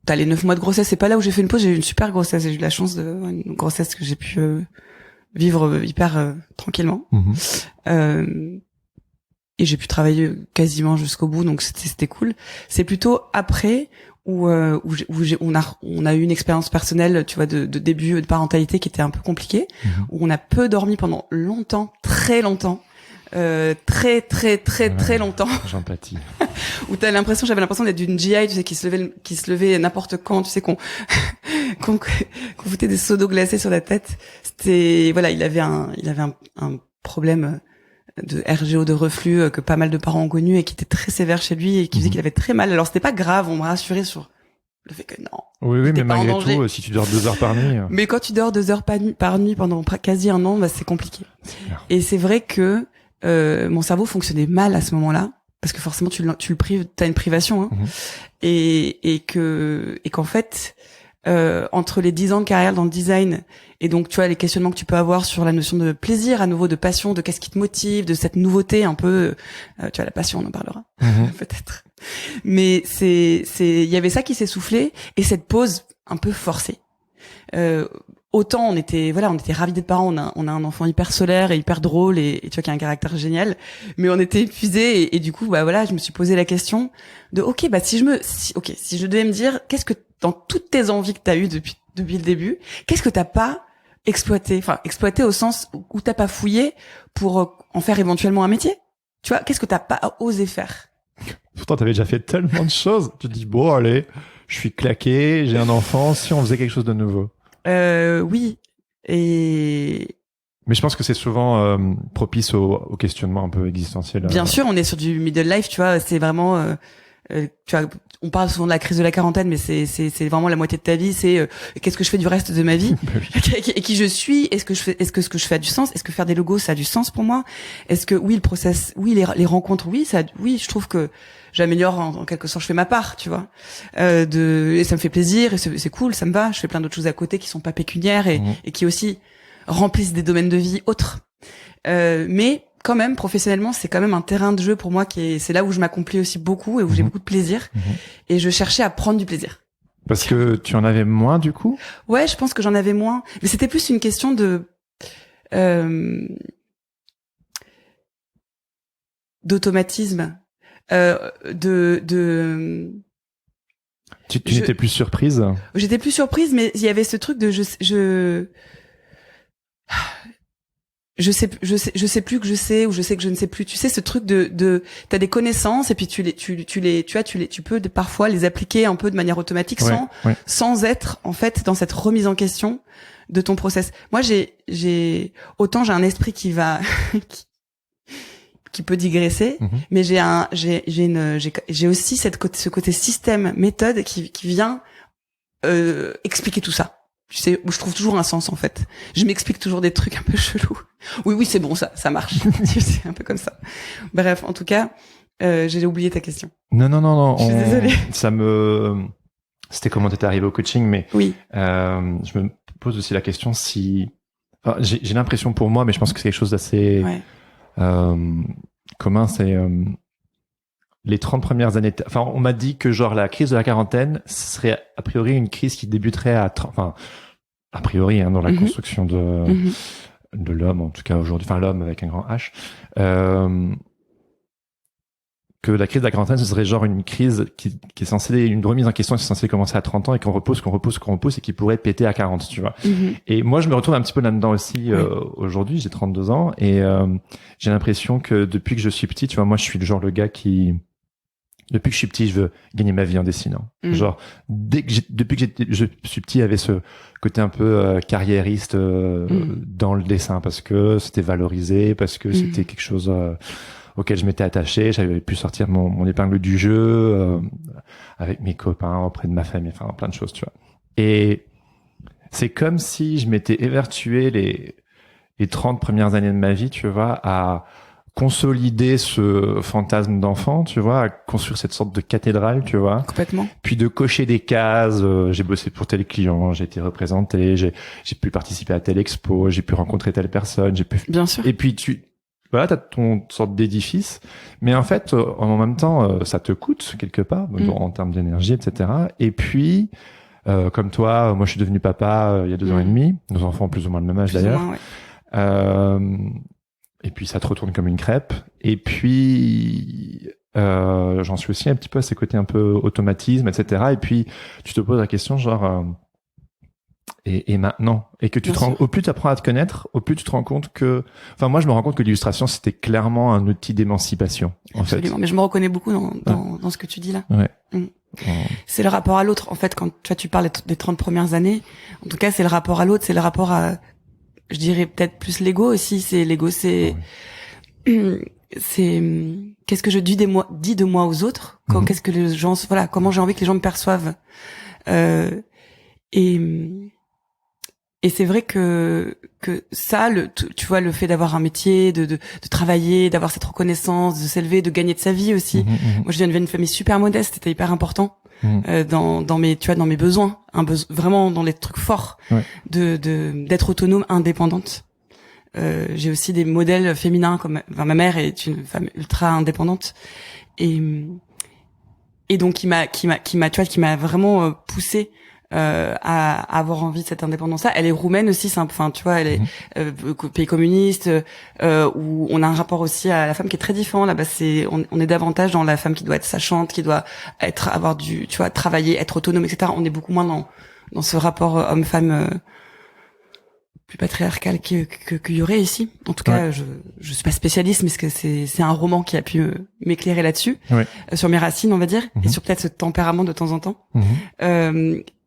t'as les 9 mois de grossesse, c'est pas là où j'ai fait une pause, j'ai eu une super grossesse, j'ai eu la chance une grossesse que j'ai pu vivre hyper tranquillement. Et j'ai pu travailler quasiment jusqu'au bout, donc c'était cool. C'est plutôt après où on a eu une expérience personnelle, tu vois, de début de parentalité qui était un peu compliquée, où on a peu dormi pendant longtemps, très longtemps, très longtemps.
J'empathie.
Où j'avais l'impression d'être d'une GI, tu sais, qui se levait n'importe quand, tu sais, qu'on foutait des seaux d'eau glacée sur la tête. C'était, voilà, il avait un problème de RGO, de reflux, que pas mal de parents ont connu, et qui était très sévère chez lui, et qui faisait qu'il avait très mal. Alors c'était pas grave, on m'a rassuré sur le fait que non.
Oui, mais malgré tout, si tu dors 2 heures par nuit.
Mais quand tu dors 2 heures par nuit pendant quasi un an, c'est compliqué. Et c'est vrai que mon cerveau fonctionnait mal à ce moment-là, parce que forcément tu le prives, t'as une privation, hein. Et qu'en fait, entre les 10 ans de carrière dans le design, et donc tu vois les questionnements que tu peux avoir sur la notion de plaisir, à nouveau, de passion, de qu'est-ce qui te motive, de cette nouveauté un peu, tu vois, la passion, on en parlera peut-être. Mais il y avait ça qui s'est soufflé, et cette pause un peu forcée. Autant on était ravis d'être parents, on a un enfant hyper solaire et hyper drôle, et tu vois, qui a un caractère génial, mais on était épuisés, et du coup je me suis posé la question de si je devais me dire, qu'est-ce que dans toutes tes envies que t'as eues depuis le début, qu'est-ce que t'as pas exploité au sens où t'as pas fouillé pour en faire éventuellement un métier, tu vois, qu'est-ce que t'as pas osé faire?
Pourtant t'avais déjà fait tellement de choses, tu te dis bon allez, je suis claqué, j'ai un enfant, si on faisait quelque chose de nouveau?
Oui.
Mais je pense que c'est souvent propice au questionnement un peu existentiel.
Bien sûr, on est sur du middle life, tu vois, c'est vraiment tu vois, on parle souvent de la crise de la quarantaine, mais c'est vraiment la moitié de ta vie. C'est qu'est-ce que je fais du reste de ma vie, et qui je suis. Est-ce que ce que je fais a du sens? Est-ce que faire des logos ça a du sens pour moi? Est-ce que oui, le process, oui, les rencontres, oui, je trouve que j'améliore en quelque sorte, je fais ma part, tu vois, et ça me fait plaisir, et c'est cool, ça me va. Je fais plein d'autres choses à côté qui sont pas pécuniaires et qui aussi remplissent des domaines de vie autres. Mais quand même, professionnellement, c'est quand même un terrain de jeu pour moi c'est là où je m'accomplis aussi beaucoup et où j'ai beaucoup de plaisir. Et je cherchais à prendre du plaisir.
Parce que tu en avais moins, du coup?
Ouais, je pense que j'en avais moins. Mais c'était plus une question d'automatisme.
Tu n'étais plus surprise?
J'étais plus surprise, mais il y avait ce truc de je sais plus que je sais, ou je sais que je ne sais plus. Tu sais, ce truc t'as des connaissances et puis tu peux parfois les appliquer un peu de manière automatique sans être, en fait, dans cette remise en question de ton process. Moi, autant j'ai un esprit qui va, qui peut digresser, mais j'ai aussi ce côté système, méthode qui vient, expliquer tout ça. Tu sais, où je trouve toujours un sens, en fait. Je m'explique toujours des trucs un peu chelous. Oui, c'est bon, ça marche. C'est un peu comme ça. Bref, en tout cas, j'ai oublié ta question.
Non.
Je suis désolée.
C'était comment t'étais arrivé au coaching, mais
oui.
Je me pose aussi la question si, enfin, j'ai l'impression pour moi, mais je pense que c'est quelque chose d'assez commun, c'est les 30 premières années. Enfin, on m'a dit que genre la crise de la quarantaine serait a priori une crise qui débuterait a priori dans la construction de l'homme, en tout cas aujourd'hui, enfin l'homme avec un grand H, que la crise de la quarantaine ce serait genre une crise qui est censée, une remise en question qui est censée commencer à 30 ans et qu'on repousse et qui pourrait péter à 40, tu vois. Et moi je me retrouve un petit peu là-dedans aussi aujourd'hui, j'ai 32 ans et j'ai l'impression que depuis que je suis petit, tu vois, moi je suis le gars qui, depuis que je suis petit, je veux gagner ma vie en dessinant. Genre, depuis que je suis petit, il y avait ce côté un peu carriériste dans le dessin parce que c'était valorisé, parce que c'était quelque chose auquel je m'étais attaché. J'avais pu sortir mon épingle du jeu avec mes copains, auprès de ma famille, enfin plein de choses, tu vois. Et c'est comme si je m'étais évertué les 30 premières années de ma vie, tu vois, à consolider ce fantasme d'enfant, tu vois, à construire cette sorte de cathédrale, tu vois.
Complètement.
Puis de cocher des cases, j'ai bossé pour tel client, j'ai été représenté, j'ai pu participer à telle expo, j'ai pu rencontrer telle personne,
Bien sûr.
Et puis t'as ton sorte d'édifice, mais en fait, en même temps, ça te coûte quelque part, en termes d'énergie, etc. Et puis, comme toi, moi je suis devenu papa il y a 2 ans et demi, nos enfants ont plus ou moins le même âge d'ailleurs. Et puis ça te retourne comme une crêpe. Et puis j'en suis aussi un petit peu à ces côtés un peu automatisme, etc. Et puis tu te poses la question genre et maintenant, et que au plus tu apprends à te connaître, au plus tu te rends compte que, enfin moi je me rends compte que l'illustration c'était clairement un outil d'émancipation.
Absolument. Mais je me reconnais beaucoup dans ce que tu dis là.
Ouais.
C'est le rapport à l'autre. En fait, quand tu parles des 30 premières années, en tout cas c'est le rapport à l'autre, c'est le rapport à, je dirais peut-être plus l'ego aussi. C'est l'ego, c'est qu'est-ce que je dis de moi aux autres, qu'est-ce que les gens, voilà, comment j'ai envie que les gens me perçoivent. Et c'est vrai que ça, tu vois, le fait d'avoir un métier, de travailler, d'avoir cette reconnaissance, de s'élever, de gagner de sa vie aussi. Moi, je viens d'une famille super modeste, c'était hyper important dans mes, tu vois, dans mes besoins, vraiment dans les trucs forts d'être autonome, indépendante. J'ai aussi des modèles féminins comme, enfin, ma mère est une femme ultra indépendante et donc qui m'a vraiment poussée à avoir envie de cette indépendance-là. Elle est roumaine aussi, enfin tu vois, elle est pays communiste où on a un rapport aussi à la femme qui est très différent. Là-bas, on est davantage dans la femme qui doit être sachante, qui doit avoir tu vois, travailler, être autonome, etc. On est beaucoup moins dans ce rapport homme-femme plus patriarcal qu'il y aurait ici. En tout cas, je suis pas spécialiste, mais c'est un roman qui a pu m'éclairer là-dessus, sur mes racines, on va dire, et sur peut-être ce tempérament de temps en temps.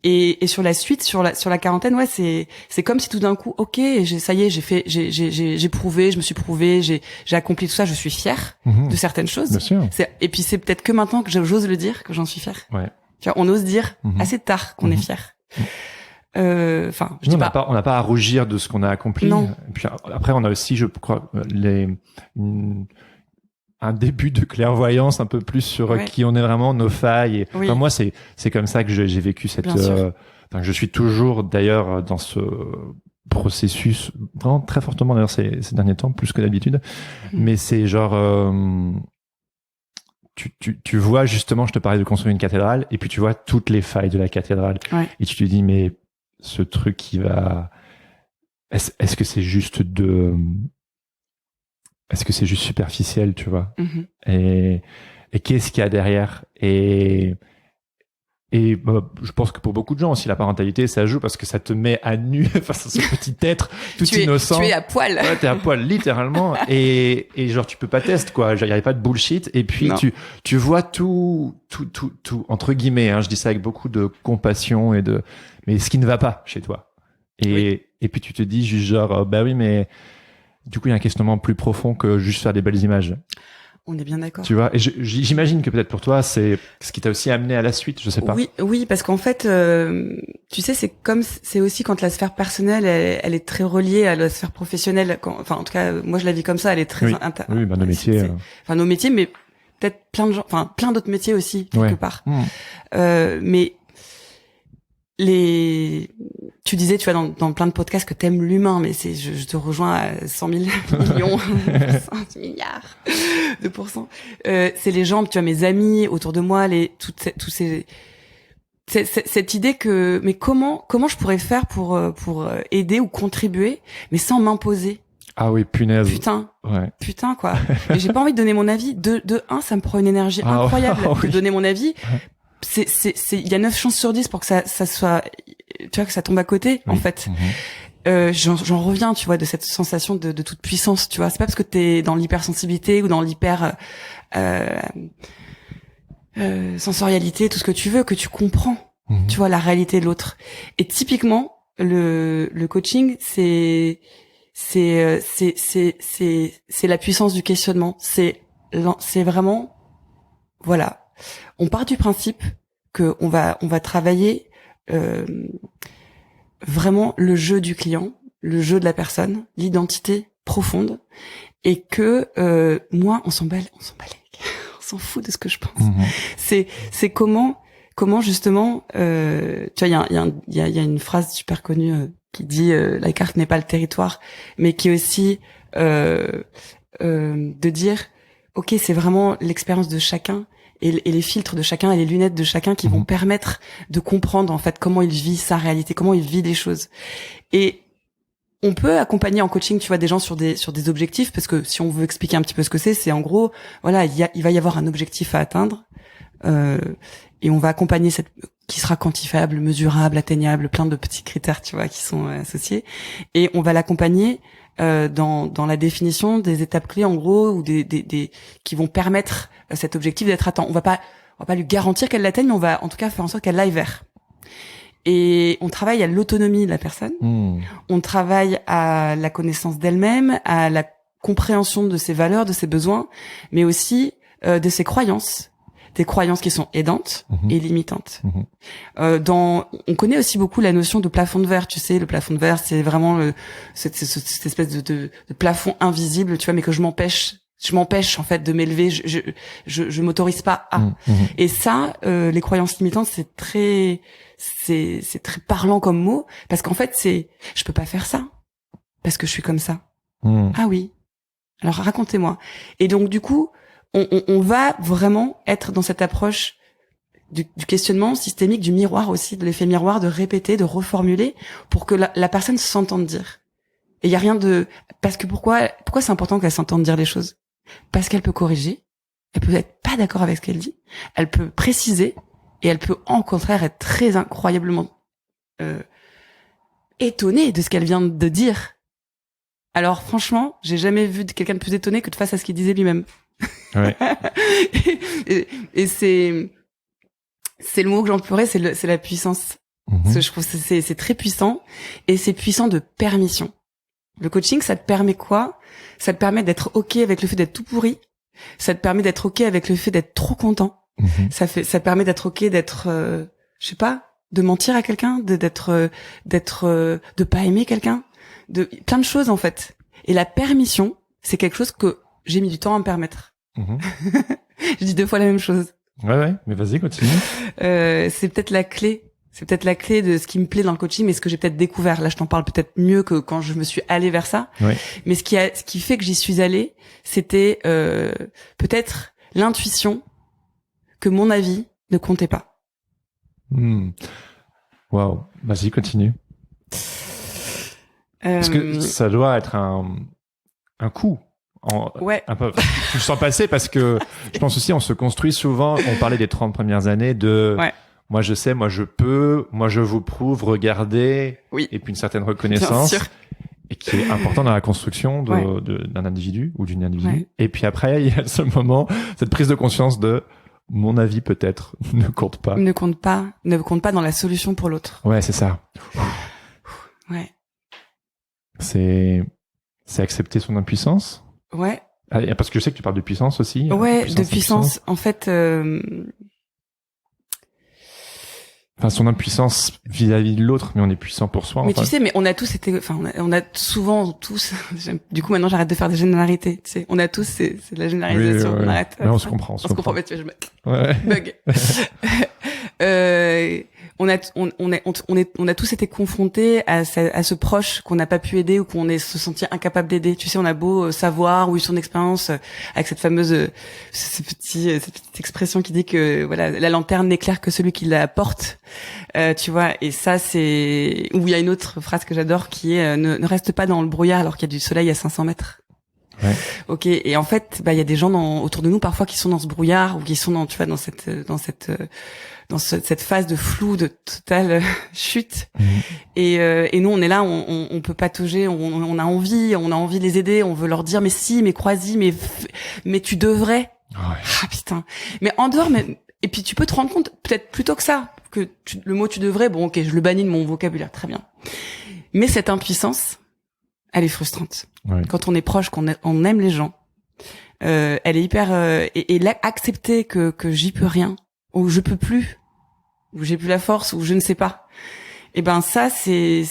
Et sur la suite, sur la quarantaine, c'est comme si tout d'un coup, ok, ça y est, j'ai prouvé, je me suis prouvé, j'ai accompli tout ça, je suis fière de certaines choses.
Bien sûr.
Et puis c'est peut-être que maintenant que j'ose le dire, que j'en suis fière.
Ouais.
Tu vois, on ose dire assez tard qu'on est fier. Enfin, je dis pas.
On n'a pas à rougir de ce qu'on a accompli.
Non.
Et puis après, on a aussi, je crois, un début de clairvoyance un peu plus sur qui on est vraiment, nos failles. Et, enfin, moi, c'est comme ça que j'ai vécu cette. Je suis toujours d'ailleurs dans ce processus vraiment très fortement d'ailleurs ces derniers temps, plus que d'habitude. Mais c'est genre. Tu vois justement, je te parlais de construire une cathédrale, et puis tu vois toutes les failles de la cathédrale, et tu te dis mais ce truc qui va, est-ce que c'est juste est-ce que c'est juste superficiel, tu vois, et qu'est-ce qu'il y a derrière, et je pense que pour beaucoup de gens aussi, la parentalité, ça joue parce que ça te met à nu face à ce petit être tout innocent.
Tu es à poil.
Ouais, t'es à poil, littéralement. Et genre, tu peux pas tester, quoi. Il y avait pas de bullshit. Et puis, tu vois tout, entre guillemets, hein, je dis ça avec beaucoup de compassion mais ce qui ne va pas chez toi. Et puis, tu te dis juste genre, bah oui, mais du coup, il y a un questionnement plus profond que juste faire des belles images.
On est bien d'accord.
Tu vois, et j'imagine que peut-être pour toi, c'est ce qui t'a aussi amené à la suite, je sais pas.
Oui, parce qu'en fait, tu sais, c'est aussi quand la sphère personnelle, elle est très reliée à la sphère professionnelle. Enfin, en tout cas, moi, je la vis comme ça. Elle est très.
Oui, nos métiers.
Enfin, nos métiers, mais peut-être plein de gens, enfin, plein d'autres métiers aussi quelque part. Mais tu disais, tu vois, dans plein de podcasts que t'aimes l'humain, mais je te rejoins à 100 000 millions, 100 milliards de pourcents. C'est les gens, tu vois, mes amis autour de moi, cette idée que, mais comment je pourrais faire pour aider ou contribuer, mais sans m'imposer.
Ah oui, punaise.
Putain, quoi. Et j'ai pas envie de donner mon avis. De un, ça me prend une énergie incroyable de donner mon avis. Il y a 9 chances sur 10 pour que ça soit, tu vois, que ça tombe à côté, en fait. J'en reviens, tu vois, de cette sensation de toute puissance, tu vois. C'est pas parce que t'es dans l'hypersensibilité ou dans l'hyper sensorialité, tout ce que tu veux, que tu comprends, tu vois, la réalité de l'autre. Et typiquement, le coaching, c'est la puissance du questionnement. C'est vraiment, voilà. On part du principe que on va travailler vraiment le jeu du client, le jeu de la personne, l'identité profonde, et que moi, on s'en bat on s'en fout de ce que je pense. C'est comment justement, tu vois, il y a une phrase super connue qui dit la carte n'est pas le territoire, mais qui est aussi de dire ok, c'est vraiment l'expérience de chacun. Et les filtres de chacun et les lunettes de chacun qui vont permettre de comprendre en fait comment il vit sa réalité, comment il vit les choses. Et on peut accompagner en coaching, tu vois, des gens sur des objectifs, parce que si on veut expliquer un petit peu ce que c'est en gros, voilà, il va y avoir un objectif à atteindre, et on va accompagner qui sera quantifiable, mesurable, atteignable, plein de petits critères, tu vois, qui sont associés, et on va l'accompagner dans la définition des étapes clés en gros, ou des qui vont permettre cet objectif d'être atteint. On va pas lui garantir qu'elle l'atteigne, mais on va en tout cas faire en sorte qu'elle aille vers. Et on travaille à l'autonomie de la personne. On travaille à la connaissance d'elle-même, à la compréhension de ses valeurs, de ses besoins, mais aussi de ses croyances. Des croyances qui sont aidantes et limitantes. On connaît aussi beaucoup la notion de plafond de verre. Tu sais, le plafond de verre, c'est vraiment cette espèce de plafond invisible, tu vois, mais que je m'empêche en fait de m'élever. Je m'autorise pas à. Et ça, les croyances limitantes, c'est très parlant comme mot, parce qu'en fait, je peux pas faire ça parce que je suis comme ça. Ah oui. Alors racontez-moi. Et donc du coup, on va vraiment être dans cette approche du questionnement systémique, du miroir aussi, de l'effet miroir, de répéter, de reformuler, pour que la personne s'entende dire. Et il y a rien parce que pourquoi c'est important qu'elle s'entende dire les choses? Parce qu'elle peut corriger, elle peut être pas d'accord avec ce qu'elle dit, elle peut préciser, et elle peut, au contraire, être très incroyablement étonnée de ce qu'elle vient de dire. Alors franchement, j'ai jamais vu quelqu'un de plus étonné que de face à ce qu'il disait lui-même.
Ouais.
et c'est le mot que j'emploierais, c'est la puissance. Parce que je trouve que c'est très puissant, et c'est puissant de permission. Le coaching, ça te permet quoi? Ça te permet d'être OK avec le fait d'être tout pourri. Ça te permet d'être OK avec le fait d'être trop content. Ça te permet d'être OK d'être, je sais pas, de mentir à quelqu'un, de pas aimer quelqu'un, de plein de choses en fait. Et la permission, c'est quelque chose que j'ai mis du temps à me permettre. Je dis 2 fois la même chose.
Ouais, mais vas-y, continue.
C'est peut-être la clé. C'est peut-être la clé de ce qui me plaît dans le coaching, mais ce que j'ai peut-être découvert. Là, je t'en parle peut-être mieux que quand je me suis allée vers ça.
Ouais.
Mais ce qui fait que j'y suis allée, c'était peut-être l'intuition que mon avis ne comptait pas.
Waouh. Vas-y, continue. Parce que ça doit être un coup.
Ouais.
Un peu. Je sens passer parce que je pense aussi on se construit souvent. On parlait des 30 premières années de.
Ouais.
Moi, je sais, moi, je peux, moi, je vous prouve, regardez.
Oui.
Et puis une certaine reconnaissance.
Bien sûr.
Et qui est important dans la construction d'un individu ou d'une individu. Ouais. Et puis après, il y a ce moment, cette prise de conscience de mon avis peut-être ne compte pas.
Ne compte pas dans la solution pour l'autre.
Ouais, c'est ça.
Ouais.
C'est accepter son impuissance.
Ouais.
Parce que je sais que tu parles de puissance aussi.
Ouais, de puissance. En fait,
enfin, son impuissance vis-à-vis de l'autre, mais on est puissant pour soi.
Mais tu sais, mais on a tous été, enfin, on a souvent tous. Du coup, maintenant, j'arrête de faire des généralités. Tu sais, on a tous, c'est de la généralisation.
Oui,
On arrête.
Mais on se comprend. On se comprend.
Mais tu vois,
ouais.
Bug. On a tous été confrontés à ce proche qu'on n'a pas pu aider ou qu'on est se sentir incapable d'aider. Tu sais, on a beau savoir ou eu son expérience avec cette fameuse cette petite expression qui dit que voilà, la lanterne n'éclaire que celui qui la porte. Tu vois, et ça c'est où il y a une autre phrase que j'adore qui est ne reste pas dans le brouillard alors qu'il y a du soleil à 500 mètres.
Ouais.
Ok, et en fait, il y a des gens autour de nous parfois qui sont dans ce brouillard ou qui sont dans, tu vois, dans cette phase de flou, de totale chute. Et nous, on est là, on peut patauger, on a envie de les aider, on veut leur dire mais si, mais crois-y, mais tu devrais.
Ouais.
Ah putain. Mais en dehors, et puis tu peux te rendre compte peut-être plutôt que ça que le mot tu devrais. Bon, ok, je le bannis de mon vocabulaire, très bien. Mais cette impuissance, elle est frustrante.
Ouais.
Quand on est proche, qu'on aime les gens, elle est hyper et là, accepter que j'y peux rien, ou je peux plus, ou j'ai plus la force, ou je ne sais pas. Et ben ça, c'est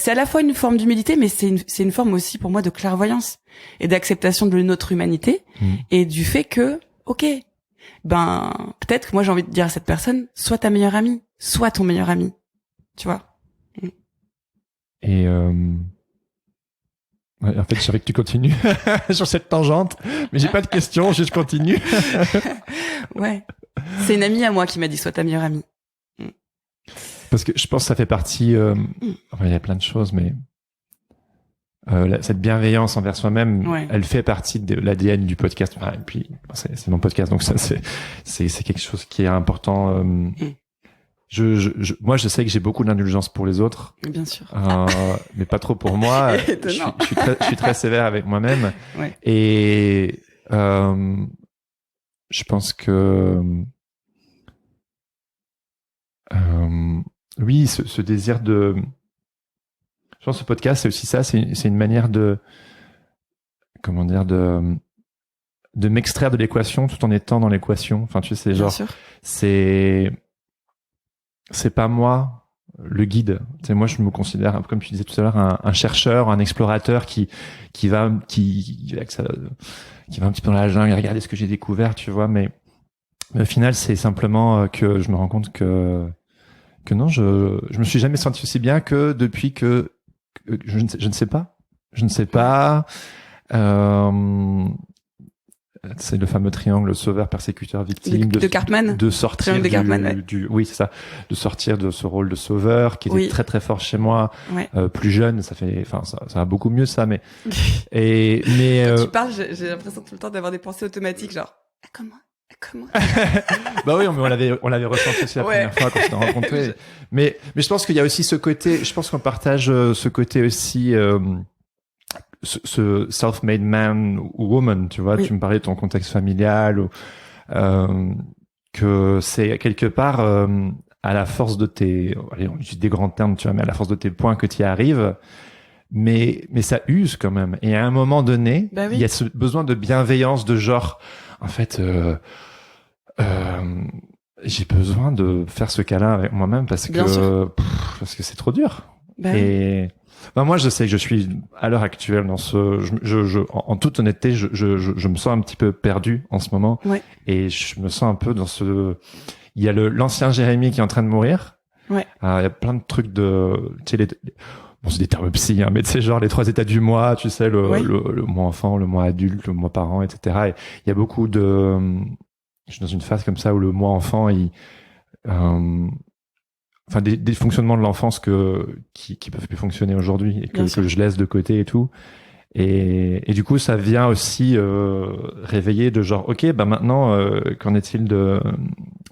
à la fois une forme d'humilité, mais c'est une forme aussi pour moi de clairvoyance et d'acceptation de notre humanité et du fait que, ok, ben peut-être que moi j'ai envie de dire à cette personne, sois ta meilleure amie, sois ton meilleur ami, tu vois.
Et ouais, en fait, je savais que tu continues sur cette tangente, mais j'ai pas de questions, je continue.
Ouais. C'est une amie à moi qui m'a dit sois ta meilleure amie.
Parce que je pense que ça fait partie, enfin, il y a plein de choses, mais cette bienveillance envers soi-même, elle fait partie de l'ADN du podcast. Enfin, et puis, c'est mon podcast, donc ça, c'est quelque chose qui est important. Moi, je sais que j'ai beaucoup d'indulgence pour les autres.
Bien sûr.
Mais pas trop pour moi. Je suis très sévère avec moi-même.
Ouais.
Et je pense que oui, ce désir de... Je pense que ce podcast, c'est aussi ça. C'est une manière de... Comment dire, de m'extraire de l'équation tout en étant dans l'équation. Enfin, tu sais, c'est genre... C'est pas moi le guide. Tu sais, moi, je me considère, un peu comme tu disais tout à l'heure, un chercheur, un explorateur qui va un petit peu dans la jungle et regarder ce que j'ai découvert, tu vois. Mais au final, c'est simplement que je me rends compte que non, je me suis jamais senti aussi bien que depuis que je ne sais pas. C'est le fameux triangle sauveur, persécuteur, victime
de Cartman,
de sortir
de Cartman,
oui, c'est ça, de sortir de ce rôle de sauveur qui était très très fort chez moi. Plus jeune, ça va beaucoup mieux ça, mais
Quand tu parles, j'ai l'impression tout le temps d'avoir des pensées automatiques, genre comment?
Bah oui, on l'avait ressenti aussi la première fois quand on s'est rencontrés. Mais je pense qu'il y a aussi ce côté, je pense qu'on partage ce côté aussi, ce self-made man ou woman, tu vois, oui. Tu me parlais de ton contexte familial ou, que c'est quelque part, à la force de allez, on utilise des grands termes, tu vois, mais à la force de tes points que tu y arrives, mais ça use quand même. Et à un moment donné, oui. Il y a ce besoin de bienveillance, de genre, en fait, j'ai besoin de faire ce câlin avec moi-même parce que c'est trop dur. Et moi, je sais que je suis à l'heure actuelle dans en toute honnêteté, je me sens un petit peu perdu en ce moment.
Ouais.
Et je me sens un peu dans il y a l'ancien Jérémy qui est en train de mourir.
Ouais.
Il y a plein de trucs tu sais, bon, c'est des termes psy, hein, mais tu sais, genre les 3 états du mois, tu sais, le mois enfant, le mois adulte, le mois parent, etc. Et il y a beaucoup je suis dans une phase comme ça où le mois enfant, enfin des fonctionnements de l'enfance qui peuvent plus fonctionner aujourd'hui et que je laisse de côté et tout. Et du coup, ça vient aussi réveiller de genre, ok, bah maintenant, qu'en est-il de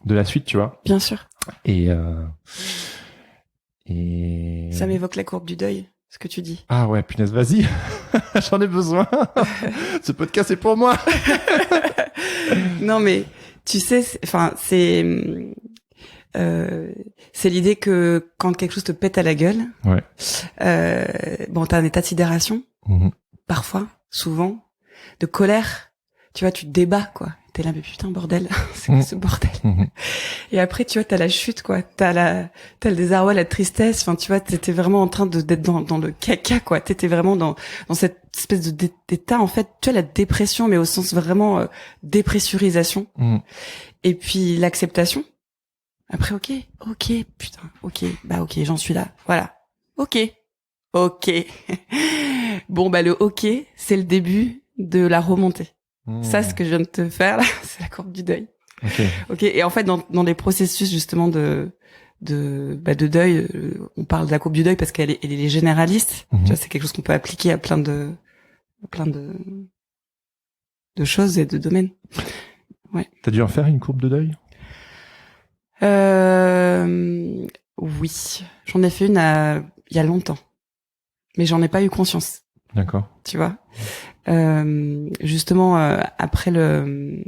la suite, tu vois?
Bien sûr.
Et
ça m'évoque la courbe du deuil, ce que tu dis.
Ah ouais, punaise, vas-y. J'en ai besoin. Ce podcast est pour moi.
Non, mais tu sais, c'est l'idée que quand quelque chose te pète à la gueule, t'as un état de sidération, parfois, souvent, de colère. Tu vois, tu te débats, quoi. T'es là, mais putain, bordel, c'est quoi ce bordel? Et après, tu vois, t'as la chute, quoi. T'as le désarroi, la tristesse. Enfin, tu vois, t'étais vraiment en train d'être dans le caca, quoi. T'étais vraiment dans cette espèce d'état, en fait. Tu vois, la dépression, mais au sens vraiment dépressurisation. Et puis, l'acceptation. Après, ok, putain, ok, j'en suis là. Voilà. Ok. Bon, le ok, c'est le début de la remontée. Ça, ce que je viens de te faire, là, c'est la courbe du deuil. Ok. Et en fait, dans les processus, justement, de deuil, on parle de la courbe du deuil parce qu'elle est généraliste. Tu vois, c'est quelque chose qu'on peut appliquer à plein de choses et de domaines. Ouais.
T'as dû en faire une courbe de deuil?
Oui. J'en ai fait une il y a longtemps. Mais j'en ai pas eu conscience.
D'accord.
Tu vois? Justement, après le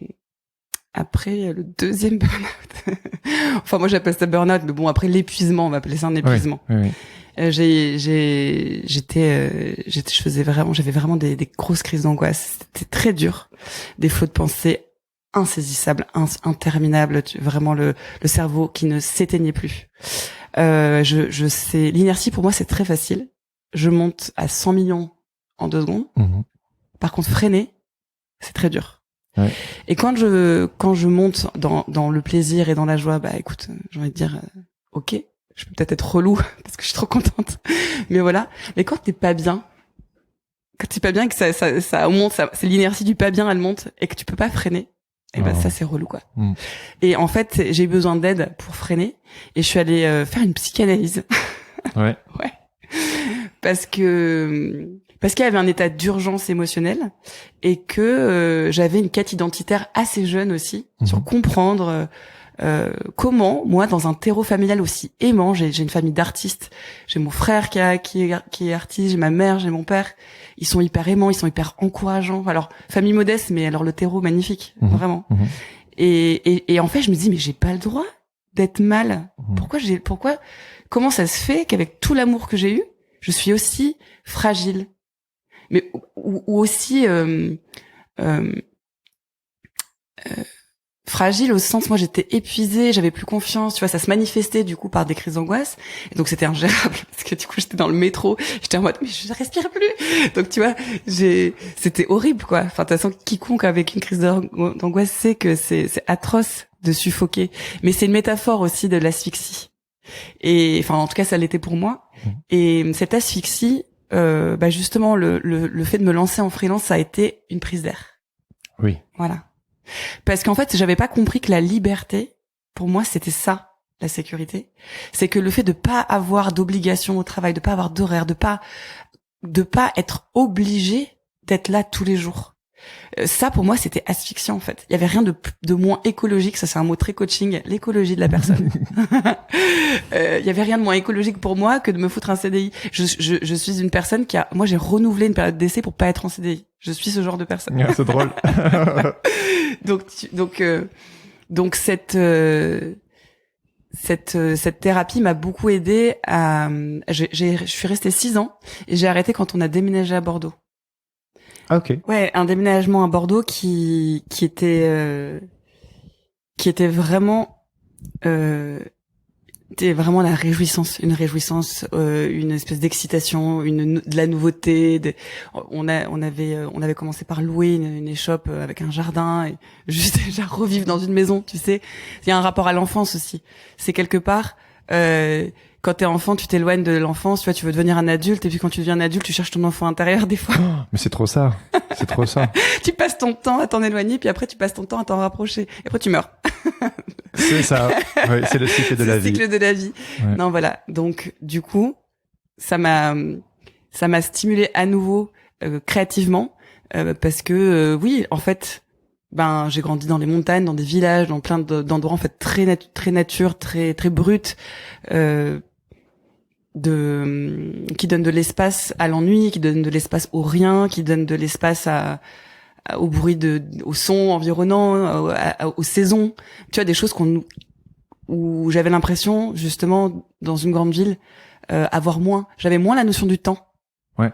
deuxième burn-out. Enfin, moi, j'appelle ça burn-out, mais bon, après l'épuisement, on va appeler ça un épuisement.
Oui.
J'avais vraiment des grosses crises d'angoisse. C'était très dur. Des flots de pensée insaisissables, interminables. Vraiment le cerveau qui ne s'éteignait plus. Je sais, l'inertie pour moi, c'est très facile. Je monte à 100 millions en 2 secondes. Par contre, freiner, c'est très dur.
Ouais.
Et quand je monte dans le plaisir et dans la joie, écoute, j'ai envie de dire, ok, je peux peut-être être relou parce que je suis trop contente. Mais voilà. Mais quand t'es pas bien et que ça monte, c'est l'inertie du pas bien, elle monte et que tu peux pas freiner, et ça c'est relou, quoi. Et en fait, j'ai eu besoin d'aide pour freiner et je suis allée faire une psychanalyse.
Ouais.
Parce qu'il y avait un état d'urgence émotionnelle et que j'avais une quête identitaire assez jeune aussi sur comprendre comment moi dans un terreau familial aussi aimant, j'ai une famille d'artistes, j'ai mon frère qui est artiste, j'ai ma mère, j'ai mon père, ils sont hyper aimants, ils sont hyper encourageants. Alors famille modeste, mais alors le terreau magnifique, vraiment. Et en fait je me dis mais j'ai pas le droit d'être mal. Comment ça se fait qu'avec tout l'amour que j'ai eu, je suis aussi fragile, mais ou aussi fragile au sens, moi j'étais épuisée, j'avais plus confiance, tu vois, ça se manifestait du coup par des crises d'angoisse, et donc c'était ingérable parce que du coup j'étais dans le métro, j'étais en mode mais je respire plus, donc tu vois, c'était horrible, quoi. Enfin de toute façon, quiconque avec une crise d'angoisse sait que c'est atroce de suffoquer, mais c'est une métaphore aussi de l'asphyxie. Et enfin en tout cas ça l'était pour moi. Et cette asphyxie, justement le fait de me lancer en freelance, ça a été une prise d'air.
Oui.
Voilà. Parce qu'en fait, j'avais pas compris que la liberté, pour moi, c'était ça, la sécurité. C'est que le fait de pas avoir d'obligation au travail, de pas avoir d'horaire, de pas être obligé d'être là tous les jours. Ça, pour moi, c'était asphyxiant, en fait. Il y avait rien de moins écologique. Ça, c'est un mot très coaching. L'écologie de la personne. Il y avait rien de moins écologique pour moi que de me foutre un CDI. Je suis une personne moi, j'ai renouvelé une période d'essai pour pas être en CDI. Je suis ce genre de personne.
C'est drôle.
Donc cette thérapie m'a beaucoup aidée à. Je suis restée 6 ans et j'ai arrêté quand on a déménagé à Bordeaux.
Ah, ok.
Ouais, un déménagement à Bordeaux qui était vraiment c'était vraiment une réjouissance, une espèce d'excitation, de la nouveauté. On avait commencé par louer une échoppe avec un jardin et juste déjà revivre dans une maison, tu sais. Il y a un rapport à l'enfance aussi. C'est quelque part quand t'es enfant, tu t'éloignes de l'enfance, tu vois, tu veux devenir un adulte, et puis quand tu deviens un adulte, tu cherches ton enfant intérieur des fois.
Oh, mais c'est trop ça. C'est trop ça.
Tu passes ton temps à t'en éloigner, puis après tu passes ton temps à t'en rapprocher. Et après tu meurs.
C'est ça. Ouais, c'est le cycle de la vie.
C'est le cycle de la vie. Ouais. Non, voilà. Donc, du coup, ça m'a stimulé à nouveau créativement, parce que oui, en fait, j'ai grandi dans les montagnes, dans des villages, dans plein d'endroits en fait très nature, très brut, qui donne de l'espace à l'ennui, qui donne de l'espace au rien, qui donne de l'espace au bruit au son environnant, aux saisons. Tu vois, des choses où j'avais l'impression justement dans une grande ville j'avais moins la notion du temps.
Ouais.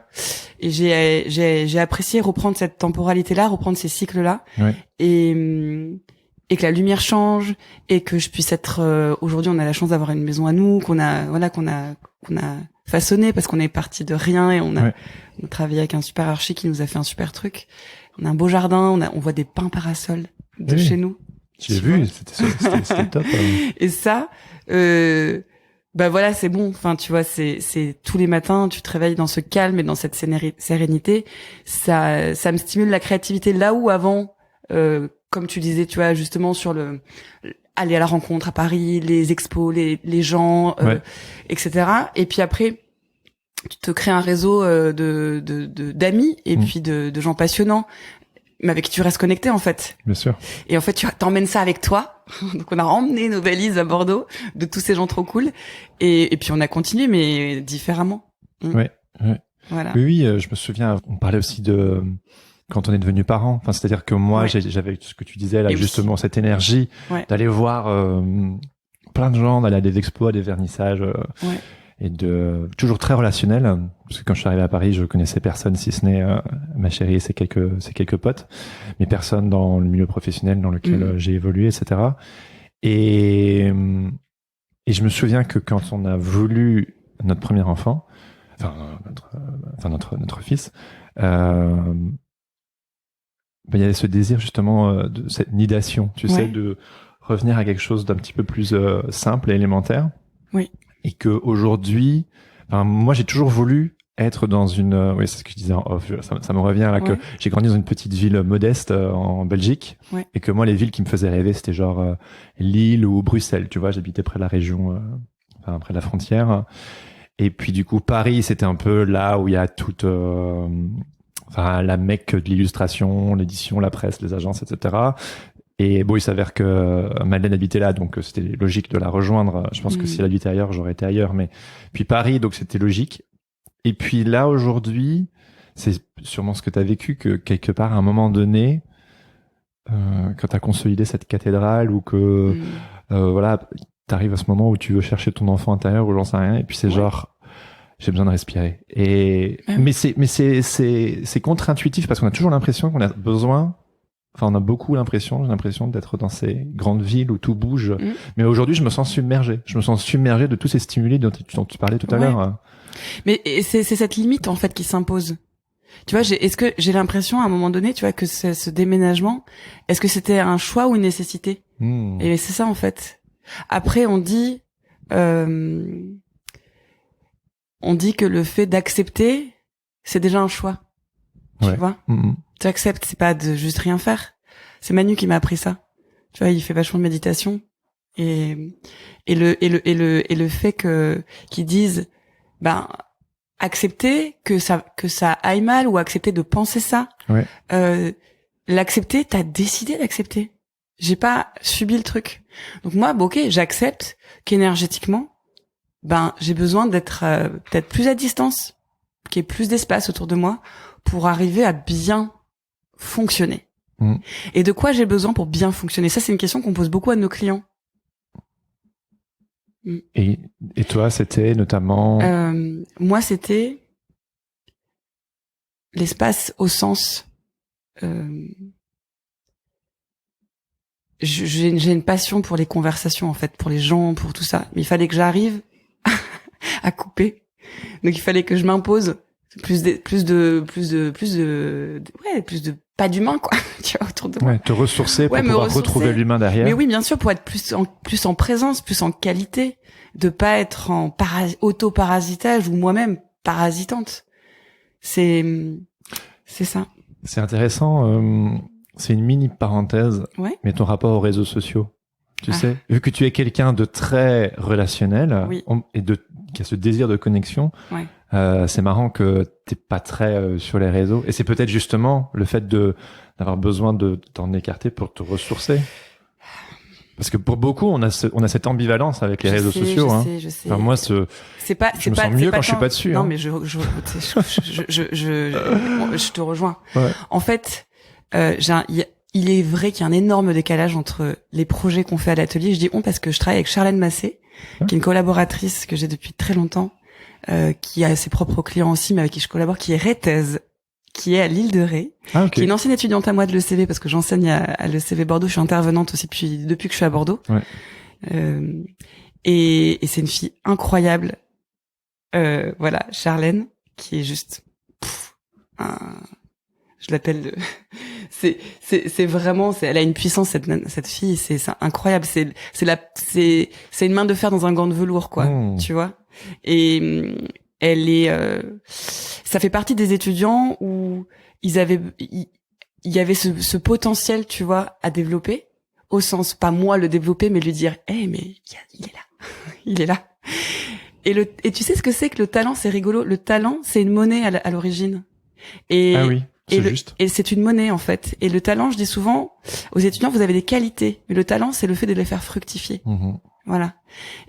Et j'ai apprécié reprendre cette temporalité-là, reprendre ces cycles-là,
ouais.
Et que la lumière change et que je puisse être aujourd'hui on a la chance d'avoir une maison à nous qu'on a façonné parce qu'on est parti de rien et on a travaillé avec un super archi qui nous a fait un super truc. On a un beau jardin, on voit des pins parasols de chez nous.
J'ai vu, c'était top.
Et ça voilà, c'est bon. Enfin, tu vois, c'est tous les matins, tu te réveilles dans ce calme et dans cette sérénité. Ça me stimule la créativité là où avant, comme tu disais, tu vois, justement sur aller à la rencontre à Paris, les expos, les gens, etc. Et puis après, tu te crées un réseau d'amis et puis de gens passionnants, mais avec qui tu restes connecté en fait.
Bien sûr.
Et en fait, tu t'emmènes ça avec toi. Donc on a emmené nos valises à Bordeaux de tous ces gens trop cool. Et puis on a continué, mais différemment.
Ouais.
Voilà.
Oui, je me souviens. On parlait aussi de quand on est devenu parent. Enfin, c'est-à-dire que moi, j'avais ce que tu disais là, justement, cette énergie d'aller voir plein de gens, d'aller à des expos, à des vernissages. Et toujours très relationnel, parce que quand je suis arrivé à Paris, je connaissais personne si ce n'est ma chérie et ses quelques potes, mais personne dans le milieu professionnel dans lequel j'ai évolué, etc. Et je me souviens que quand on a voulu notre premier enfant, notre fils, il y avait ce désir justement de cette nidation, tu sais, de revenir à quelque chose d'un petit peu plus simple et élémentaire.
Oui.
Et que aujourd'hui, moi j'ai toujours voulu être dans une, c'est ce que je disais en off, ça me revient là que j'ai grandi dans une petite ville modeste en Belgique, et que moi les villes qui me faisaient rêver c'était genre Lille ou Bruxelles, tu vois, j'habitais près de la région, près de la frontière, et puis du coup Paris c'était un peu là où il y a toute, la mecque de l'illustration, l'édition, la presse, les agences, etc. Et bon, il s'avère que Madeleine habitait là, donc c'était logique de la rejoindre. Je pense que si elle habitait ailleurs, j'aurais été ailleurs. Mais puis Paris, donc c'était logique. Et puis là, aujourd'hui, c'est sûrement ce que tu as vécu, que quelque part, à un moment donné, quand tu as consolidé cette cathédrale ou que, t'arrives à ce moment où tu veux chercher ton enfant intérieur ou j'en sais rien, et puis c'est genre, j'ai besoin de respirer. Mais c'est contre-intuitif parce qu'on a toujours l'impression qu'on a besoin. Enfin, on a beaucoup j'ai l'impression d'être dans ces grandes villes où tout bouge. Mais aujourd'hui, je me sens submergé. Je me sens submergé de tous ces stimuli dont tu parlais tout à l'heure.
Mais c'est cette limite, en fait, qui s'impose. Tu vois, est-ce que j'ai l'impression, à un moment donné, tu vois, que ce déménagement, est-ce que c'était un choix ou une nécessité? Et c'est ça, en fait. Après, on dit que le fait d'accepter, c'est déjà un choix. Tu vois? Tu acceptes, c'est pas de juste rien faire. C'est Manu qui m'a appris ça. Tu vois, il fait vachement de méditation et le fait qu'ils disent accepter que ça aille mal ou accepter de penser ça. l'accepter, t'as décidé d'accepter. J'ai pas subi le truc. Donc moi, ok, j'accepte qu'énergétiquement, j'ai besoin d'être peut-être plus à distance, qu'il y ait plus d'espace autour de moi pour arriver à bien fonctionner. Et de quoi j'ai besoin pour bien fonctionner? Ça, c'est une question qu'on pose beaucoup à nos clients.
Et toi, c'était notamment...
Moi, c'était l'espace au sens... j'ai une passion pour les conversations, en fait, pour les gens, pour tout ça. Mais il fallait que j'arrive à couper. Donc, il fallait que je m'impose plus de pas d'humain, quoi, tu vois, autour de moi.
Ouais, te ressourcer pour pouvoir retrouver l'humain derrière.
Mais oui, bien sûr, pour être plus en présence, plus en qualité, de pas être en auto-parasitage ou moi-même parasitante. C'est ça.
C'est intéressant. C'est une mini parenthèse.
Ouais.
Mais ton rapport aux réseaux sociaux, tu sais, vu que tu es quelqu'un de très relationnel et qui a ce désir de connexion.
Ouais.
C'est marrant que t'es pas très sur les réseaux, et c'est peut-être justement le fait d'avoir besoin de t'en écarter pour te ressourcer. Parce que pour beaucoup, on a cette ambivalence avec les réseaux sociaux.
Je sais.
Enfin, moi, je me sens mieux quand je suis pas dessus.
Non, mais je te rejoins.
Ouais.
En fait, il est vrai qu'il y a un énorme décalage entre les projets qu'on fait à l'atelier. Je dis parce que je travaille avec Charlène Massé, qui est une collaboratrice que j'ai depuis très longtemps. Qui a ses propres clients aussi, mais avec qui je collabore, qui est Réthèse, qui est à l'île de Ré, qui est une ancienne étudiante à moi de l'ECV, parce que j'enseigne à l'ECV Bordeaux, je suis intervenante aussi depuis que je suis à Bordeaux. Ouais. Et c'est une fille incroyable. Voilà, Charlène, qui est juste, je l'appelle c'est vraiment, elle a une puissance, cette fille, c'est incroyable, c'est une main de fer dans un gant de velours, quoi, tu vois. Et elle est, ça fait partie des étudiants où il y avait ce potentiel, tu vois, à développer, au sens, pas moi le développer, mais lui dire, mais il est là, il est là. Et tu sais ce que c'est que le talent? C'est rigolo. Le talent, c'est une monnaie à l'origine.
Ah oui.
Et c'est une monnaie, en fait. Et le talent, je dis souvent aux étudiants, vous avez des qualités, mais le talent, c'est le fait de les faire fructifier. Voilà.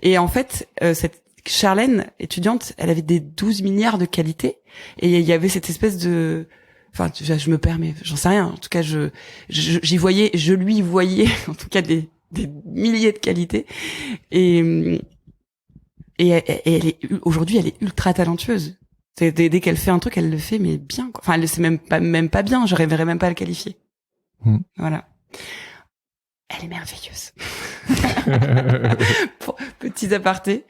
Et en fait, cette Charlène, étudiante, elle avait des 12 milliards de qualités, et il y avait cette espèce de, enfin, je me permets, j'en sais rien. En tout cas, je lui voyais, en tout cas, des milliers de qualités. Et aujourd'hui, elle est ultra talentueuse. Dès qu'elle fait un truc, elle le fait, mais bien, quoi. Enfin, elle le sait même pas bien. Je rêverais même pas à le qualifier. Voilà. Elle est merveilleuse. Petit aparté.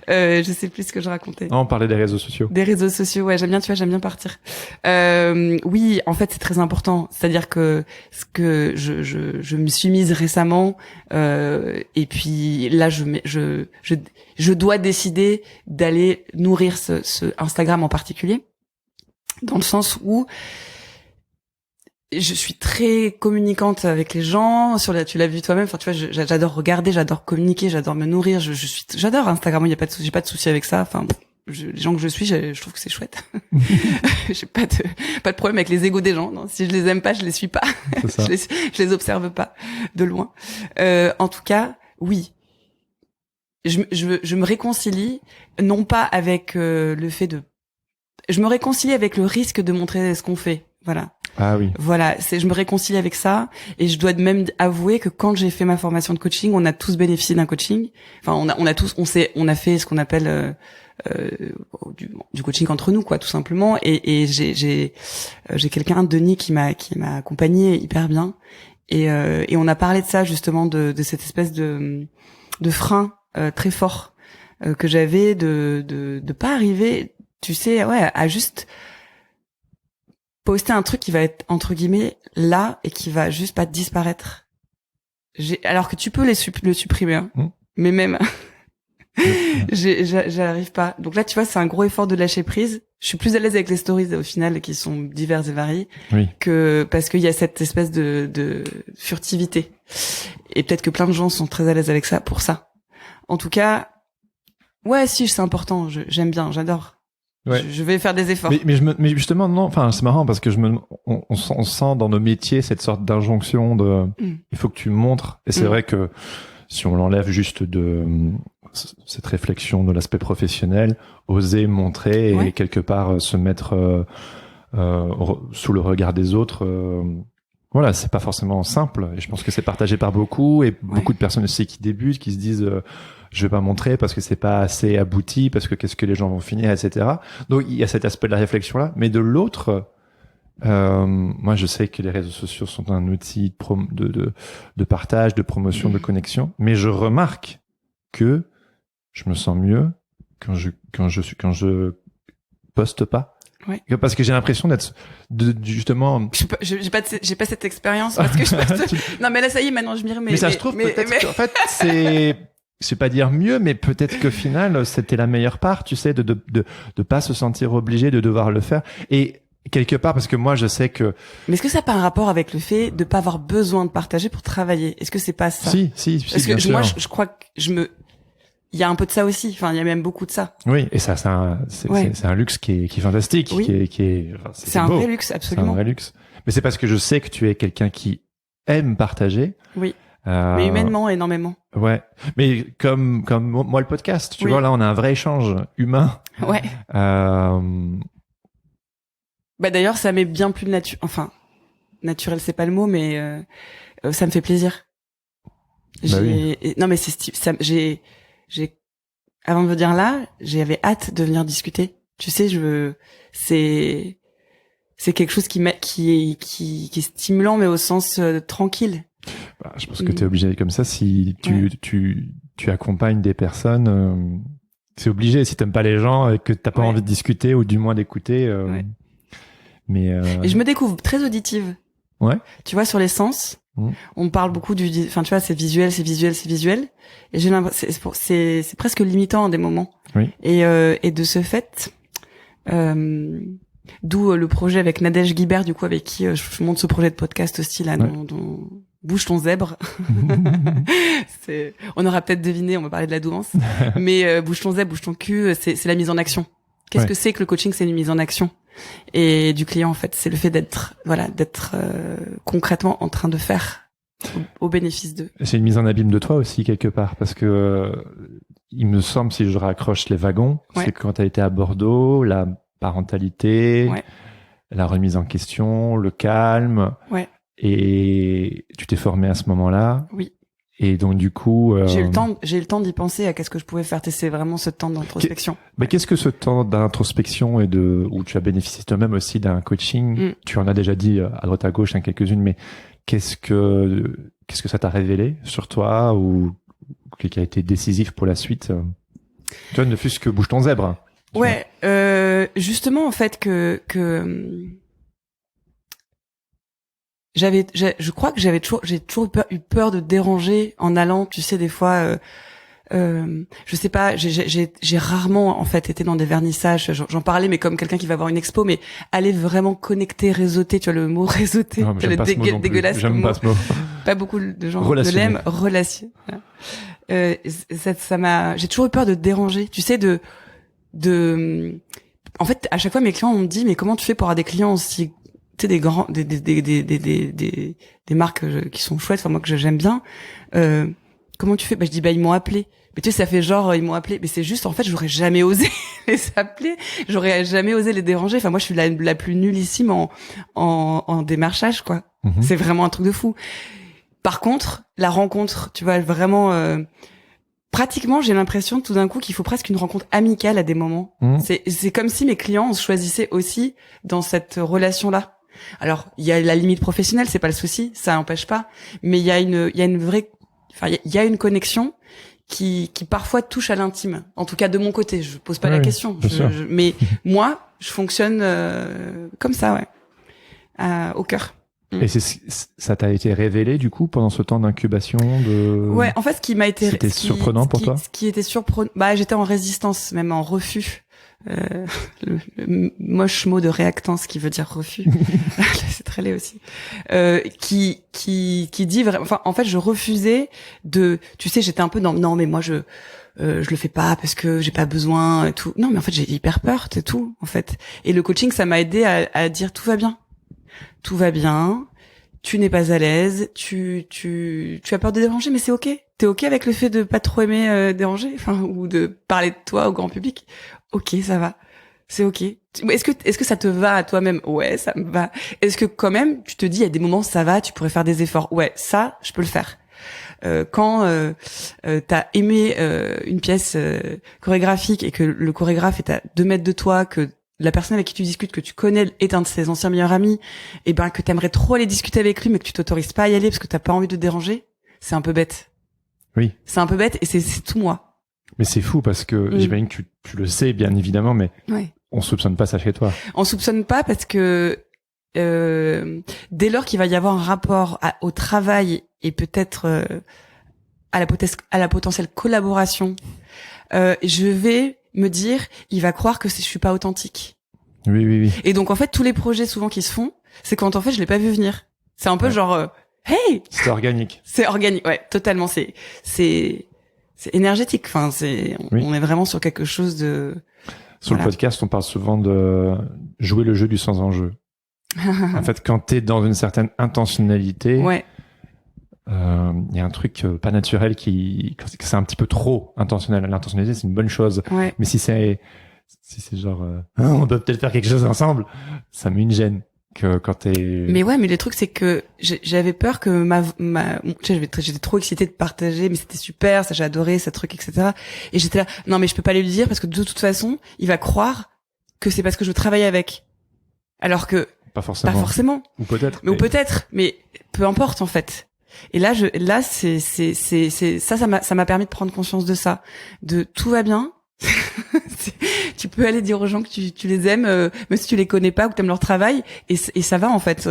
Je sais plus ce que je racontais.
On parlait des réseaux sociaux.
Des réseaux sociaux, ouais, j'aime bien partir. Oui, en fait, c'est très important. C'est-à-dire que ce que je me suis mise récemment, et puis là, je dois décider d'aller nourrir ce Instagram en particulier, dans le sens où je suis très communicante avec les gens tu l'as vu toi-même, enfin tu vois, j'adore regarder, j'adore communiquer, j'adore me nourrir, j'adore Instagram, j'ai pas de souci avec ça, enfin les gens que je suis, je trouve que c'est chouette. J'ai pas de problème avec les égos des gens, non, si je les aime pas, je les suis pas. Je les observe pas de loin. En tout cas, oui. Je me réconcilie non pas avec le fait de je me réconcilie avec le risque de montrer ce qu'on fait. Voilà.
Ah oui.
Voilà, je me réconcilie avec ça, et je dois même avouer que quand j'ai fait ma formation de coaching, on a tous bénéficié d'un coaching. Enfin, on a fait ce qu'on appelle du coaching entre nous, quoi, tout simplement. Et j'ai quelqu'un, Denis, qui m'a accompagné hyper bien. Et on a parlé de ça, justement, de cette espèce de frein très fort que j'avais de pas arriver, tu sais, à juste poster un truc qui va être entre guillemets là et qui va juste pas disparaître. Alors que tu peux le supprimer, hein. Mais même j'arrive pas. Donc là, tu vois, c'est un gros effort de lâcher prise. Je suis plus à l'aise avec les stories au final, qui sont diverses et variées, parce qu'il y a cette espèce de furtivité. Et peut-être que plein de gens sont très à l'aise avec ça pour ça. En tout cas, ouais, si, c'est important. J'aime bien, j'adore. je vais faire des efforts.
Mais justement, non, enfin, c'est marrant parce que on sent dans nos métiers cette sorte d'injonction de, il faut que tu montres. Et c'est vrai que si on l'enlève juste de cette réflexion de l'aspect professionnel, oser montrer et quelque part se mettre sous le regard des autres, voilà, c'est pas forcément simple. Et je pense que c'est partagé par beaucoup et beaucoup de personnes aussi qui débutent, qui se disent je vais pas montrer parce que c'est pas assez abouti, parce que qu'est-ce que les gens vont finir, etc. Donc il y a cet aspect de la réflexion là, mais de l'autre, moi je sais que les réseaux sociaux sont un outil de partage, de promotion, de connexion, mais je remarque que je me sens mieux quand je poste pas.
Ouais.
Parce que j'ai l'impression d'être justement.
J'ai pas cette expérience parce que non mais là ça y est maintenant je m'y remets.
Mais ça se trouve peut-être qu'en fait c'est pas dire mieux, mais peut-être qu'au final c'était la meilleure part, tu sais, de pas se sentir obligé de devoir le faire. Et quelque part, parce que moi je sais que.
Mais est-ce que ça n'a pas un rapport avec le fait de pas avoir besoin de partager pour travailler? Est-ce que c'est pas ça?
Si,
parce
bien
que
sûr.
Moi je crois que il y a un peu de ça aussi. Enfin, il y a même beaucoup de ça.
Oui, et ça, c'est un luxe qui est fantastique,
oui. C'est un vrai luxe, absolument.
C'est un vrai luxe. Mais c'est parce que je sais que tu es quelqu'un qui aime partager.
Oui. Mais humainement, énormément.
Ouais. Mais comme moi, le podcast, tu vois, là, on a un vrai échange humain.
Ouais. Bah, d'ailleurs, ça m'est bien plus naturel, c'est pas le mot, mais, ça me fait plaisir.
Bah oui.
Non, mais avant de me dire là, j'avais hâte de venir discuter. Tu sais, c'est quelque chose qui est stimulant, mais au sens tranquille.
Bah, je pense que t'es obligé comme ça. Si tu accompagnes des personnes, c'est obligé. Si t'aimes pas les gens et que t'as pas envie de discuter ou du moins d'écouter, mais
et je me découvre très auditive.
Ouais.
Tu vois, sur les sens. On parle beaucoup enfin tu vois, c'est visuel. Et j'ai l'impression, c'est presque limitant à des moments.
Oui.
Et de ce fait, d'où le projet avec Nadège Guibert, du coup, avec qui je monte ce projet de podcast aussi là, dans Bouge ton zèbre. On aura peut-être deviné, on va parler de la douance, mais bouge ton zèbre, bouge ton cul, c'est la mise en action. Qu'est-ce que c'est que le coaching? C'est une mise en action. Et du client, en fait, c'est le fait d'être concrètement en train de faire au bénéfice d'eux.
C'est une mise en abîme de toi aussi quelque part, parce que il me semble, si je raccroche les wagons, c'est que quand tu as été à Bordeaux, la parentalité, la remise en question, le calme, et tu t'es formé à ce moment-là.
Oui.
Et donc du coup,
j'ai eu le temps d'y penser à qu'est-ce que je pouvais faire. C'est vraiment ce temps d'introspection.
Mais qu'est-ce que ce temps d'introspection et où tu as bénéficié toi-même aussi d'un coaching? Tu en as déjà dit à droite à gauche quelques-unes, mais qu'est-ce que ça t'a révélé sur toi ou qui a été décisif pour la suite? Tu vois, ne fût-ce que bouge ton zèbre.
Ouais, justement en fait que je crois que j'ai toujours eu peur de déranger en allant, tu sais, des fois, je sais pas, j'ai rarement, en fait, été dans des vernissages, j'en parlais, mais comme quelqu'un qui va voir une expo, mais aller vraiment connecter, réseauter, tu vois, le mot réseauter, dégueulasse.
J'aime pas ce mot.
Pas beaucoup de gens ne l'aiment, relation. J'ai toujours eu peur de déranger, tu sais, en fait, à chaque fois, mes clients on me dit, mais comment tu fais pour avoir des clients aussi, tu sais, des marques qui sont chouettes, enfin moi que j'aime bien. Comment tu fais? Bah je dis ils m'ont appelé. Mais tu sais, ça fait genre ils m'ont appelé, mais c'est juste en fait j'aurais jamais osé les appeler, j'aurais jamais osé les déranger. Enfin moi je suis la plus nullissime en démarchage quoi. C'est vraiment un truc de fou. Par contre, la rencontre, tu vois, vraiment pratiquement, j'ai l'impression tout d'un coup qu'il faut presque une rencontre amicale à des moments. C'est comme si mes clients se choisissaient aussi dans cette relation-là. Alors, il y a la limite professionnelle, c'est pas le souci, ça n'empêche pas, mais il y a une vraie, enfin, il y a une connexion qui parfois touche à l'intime. En tout cas, de mon côté, je pose pas la question. Mais moi, je fonctionne comme ça, au cœur.
Et ça t'a été révélé du coup pendant ce temps d'incubation
Ouais, en fait, ce qui m'a été
c'était surprenant pour toi.
Ce qui était surprenant, j'étais en résistance, même en refus. Le moche mot de réactance qui veut dire refus. C'est très laid aussi. Qui dit vraiment, enfin, en fait, je refusais tu sais, j'étais un peu dans, non, mais moi, je le fais pas parce que j'ai pas besoin et tout. Non, mais en fait, j'ai hyper peur, c'est tout, en fait. Et le coaching, ça m'a aidé à dire tout va bien. Tout va bien. Tu n'es pas à l'aise. Tu as peur de déranger, mais c'est ok. T'es ok avec le fait de pas trop aimer déranger, enfin, ou de parler de toi au grand public. Ok, ça va. C'est ok. Est-ce que ça te va à toi-même? Ouais, ça me va. Est-ce que quand même, tu te dis, il y a des moments, ça va, tu pourrais faire des efforts? Ouais, ça, je peux le faire. Quand t'as aimé une pièce chorégraphique et que le chorégraphe est à 2 mètres de toi, que la personne avec qui tu discutes, que tu connais, est un de ses anciens meilleurs amis, et ben que t'aimerais trop aller discuter avec lui, mais que tu t'autorises pas à y aller parce que t'as pas envie de te déranger, c'est un peu bête.
Oui.
C'est un peu bête et c'est tout moi.
Mais c'est fou parce que j'imagine que tu le sais bien évidemment, mais on soupçonne pas ça chez toi.
On soupçonne pas parce que dès lors qu'il va y avoir un rapport au travail et peut-être à la potentielle collaboration, je vais me dire, il va croire que je suis pas authentique.
Oui.
Et donc en fait, tous les projets souvent qui se font, c'est quand en fait je l'ai pas vu venir. C'est un peu genre, hey,
c'est organique.
C'est organique, ouais, totalement. C'est énergétique. Enfin, on est vraiment sur quelque chose de.
Sur le podcast, on parle souvent de jouer le jeu du sans enjeu. En fait, quand t'es dans une certaine intentionnalité, y a un truc pas naturel c'est un petit peu trop intentionnel. L'intentionnalité, c'est une bonne chose.
Ouais.
Mais si c'est genre, on peut peut-être faire quelque chose ensemble, ça met une gêne. Que quand t'es...
Mais ouais, mais le truc, c'est que j'avais peur que j'étais trop excitée de partager, mais c'était super, ça, j'ai adoré, ce truc, etc. Et j'étais là, non, mais je peux pas lui dire parce que de toute façon, il va croire que c'est parce que je travaille avec. Alors que... Pas forcément.
Ou peut-être.
Ou peut-être, mais peu importe, en fait. Et là, ça m'a permis de prendre conscience de ça. De tout va bien. Tu peux aller dire aux gens que tu les aimes, même si tu les connais pas ou que t'aimes leur travail, et ça va en fait.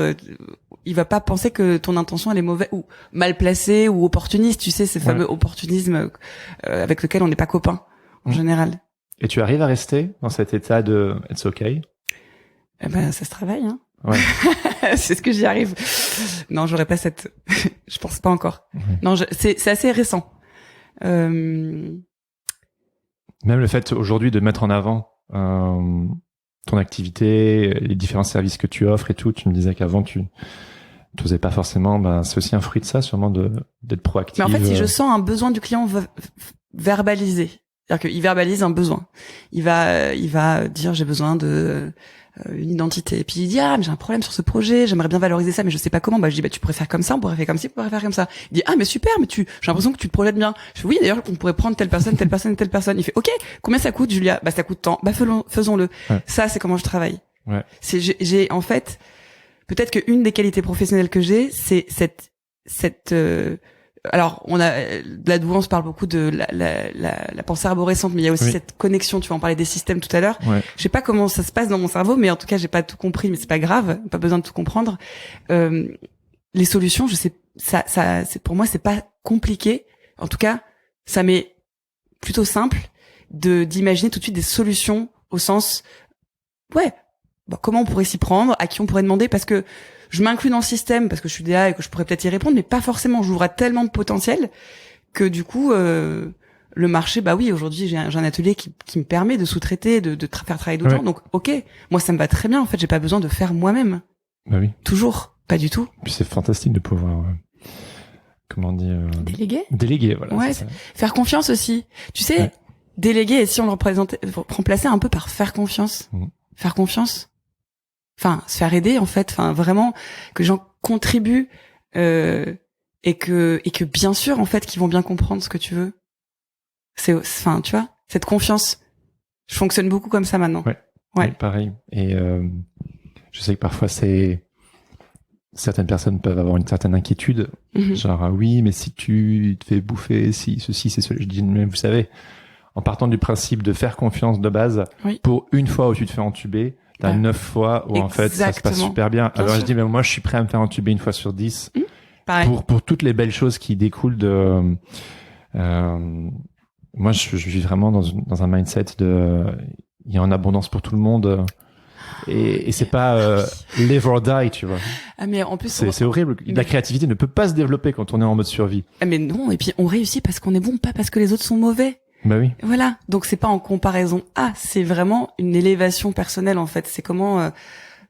Il va pas penser que ton intention elle est mauvaise ou mal placée ou opportuniste. Tu sais, ces fameux opportunismes avec lequel on n'est pas copains en général.
Et tu arrives à rester dans cet état de it's okay?
Eh ben, ça se travaille, hein.
Ouais.
C'est ce que j'y arrive. Non, j'aurais pas cette. Je pense pas encore. Non, c'est assez récent.
Même le fait aujourd'hui de mettre en avant ton activité, les différents services que tu offres et tout, tu me disais qu'avant tu n'osais pas forcément, c'est aussi un fruit de ça, sûrement d'être proactif.
Mais en fait, si je sens un besoin du client verbalisé, c'est-à-dire qu'il verbalise un besoin, il va dire j'ai besoin de une identité. Et puis il dit mais j'ai un problème sur ce projet, j'aimerais bien valoriser ça, mais je sais pas comment. Je dis tu pourrais faire comme ça, on pourrait faire comme ci, on pourrait faire comme ça. Il dit mais super, mais j'ai l'impression que tu te projettes bien. Je fais oui, d'ailleurs on pourrait prendre telle personne et telle personne. Il fait ok, combien ça coûte, Julia? Ça coûte tant. Faisons-le. Ouais. Ça c'est comment je travaille.
Ouais.
J'ai en fait peut-être qu'une des qualités professionnelles que j'ai, c'est cette alors, on a là d'où on se parle beaucoup de la pensée arborescente, mais il y a aussi cette connexion. Tu vas en parler des systèmes tout à l'heure. Ouais. Je sais pas comment ça se passe dans mon cerveau, mais en tout cas, j'ai pas tout compris, mais c'est pas grave, pas besoin de tout comprendre. Les solutions, je sais, ça, pour moi, c'est pas compliqué. En tout cas, ça m'est plutôt simple d'imaginer tout de suite des solutions au sens, comment on pourrait s'y prendre, à qui on pourrait demander, parce que je m'inclus dans le système parce que je suis DA et que je pourrais peut-être y répondre, mais pas forcément. J'ouvre à tellement de potentiel que du coup, le marché, aujourd'hui, j'ai un atelier qui me permet de sous-traiter, de faire travailler d'autres gens. Donc, ok, moi, ça me va très bien. En fait, j'ai pas besoin de faire moi-même.
Bah oui.
Toujours, pas du tout.
Puis c'est fantastique de pouvoir, déléguer, voilà.
Ouais, faire confiance aussi. Tu sais, déléguer, et si on le remplaçait un peu par faire confiance. Faire confiance. Enfin, se faire aider, en fait. Enfin, vraiment, que les gens contribuent, et que bien sûr, en fait, qu'ils vont bien comprendre ce que tu veux. Enfin, tu vois, cette confiance. Je fonctionne beaucoup comme ça maintenant.
Ouais. Oui, pareil. Et, je sais que parfois certaines personnes peuvent avoir une certaine inquiétude. Genre, oui, mais si tu te fais bouffer, si ceci, c'est cela. Je dis, mais vous savez, en partant du principe de faire confiance de base, pour une fois où tu te fais entuber, t'as 9 fois où en fait ça se passe super bien. Alors je dis, mais moi je suis prêt à me faire entuber une fois sur 10 pour toutes les belles choses qui découlent de moi je vis vraiment dans un mindset de il y a en abondance pour tout le monde et c'est pas live or die, tu vois.
Mais en plus
c'est horrible. La créativité ne peut pas se développer quand on est en mode survie.
Mais non, et puis on réussit parce qu'on est bon, pas parce que les autres sont mauvais.
Bah oui.
Voilà. Donc c'est pas en comparaison c'est vraiment une élévation personnelle en fait. C'est comment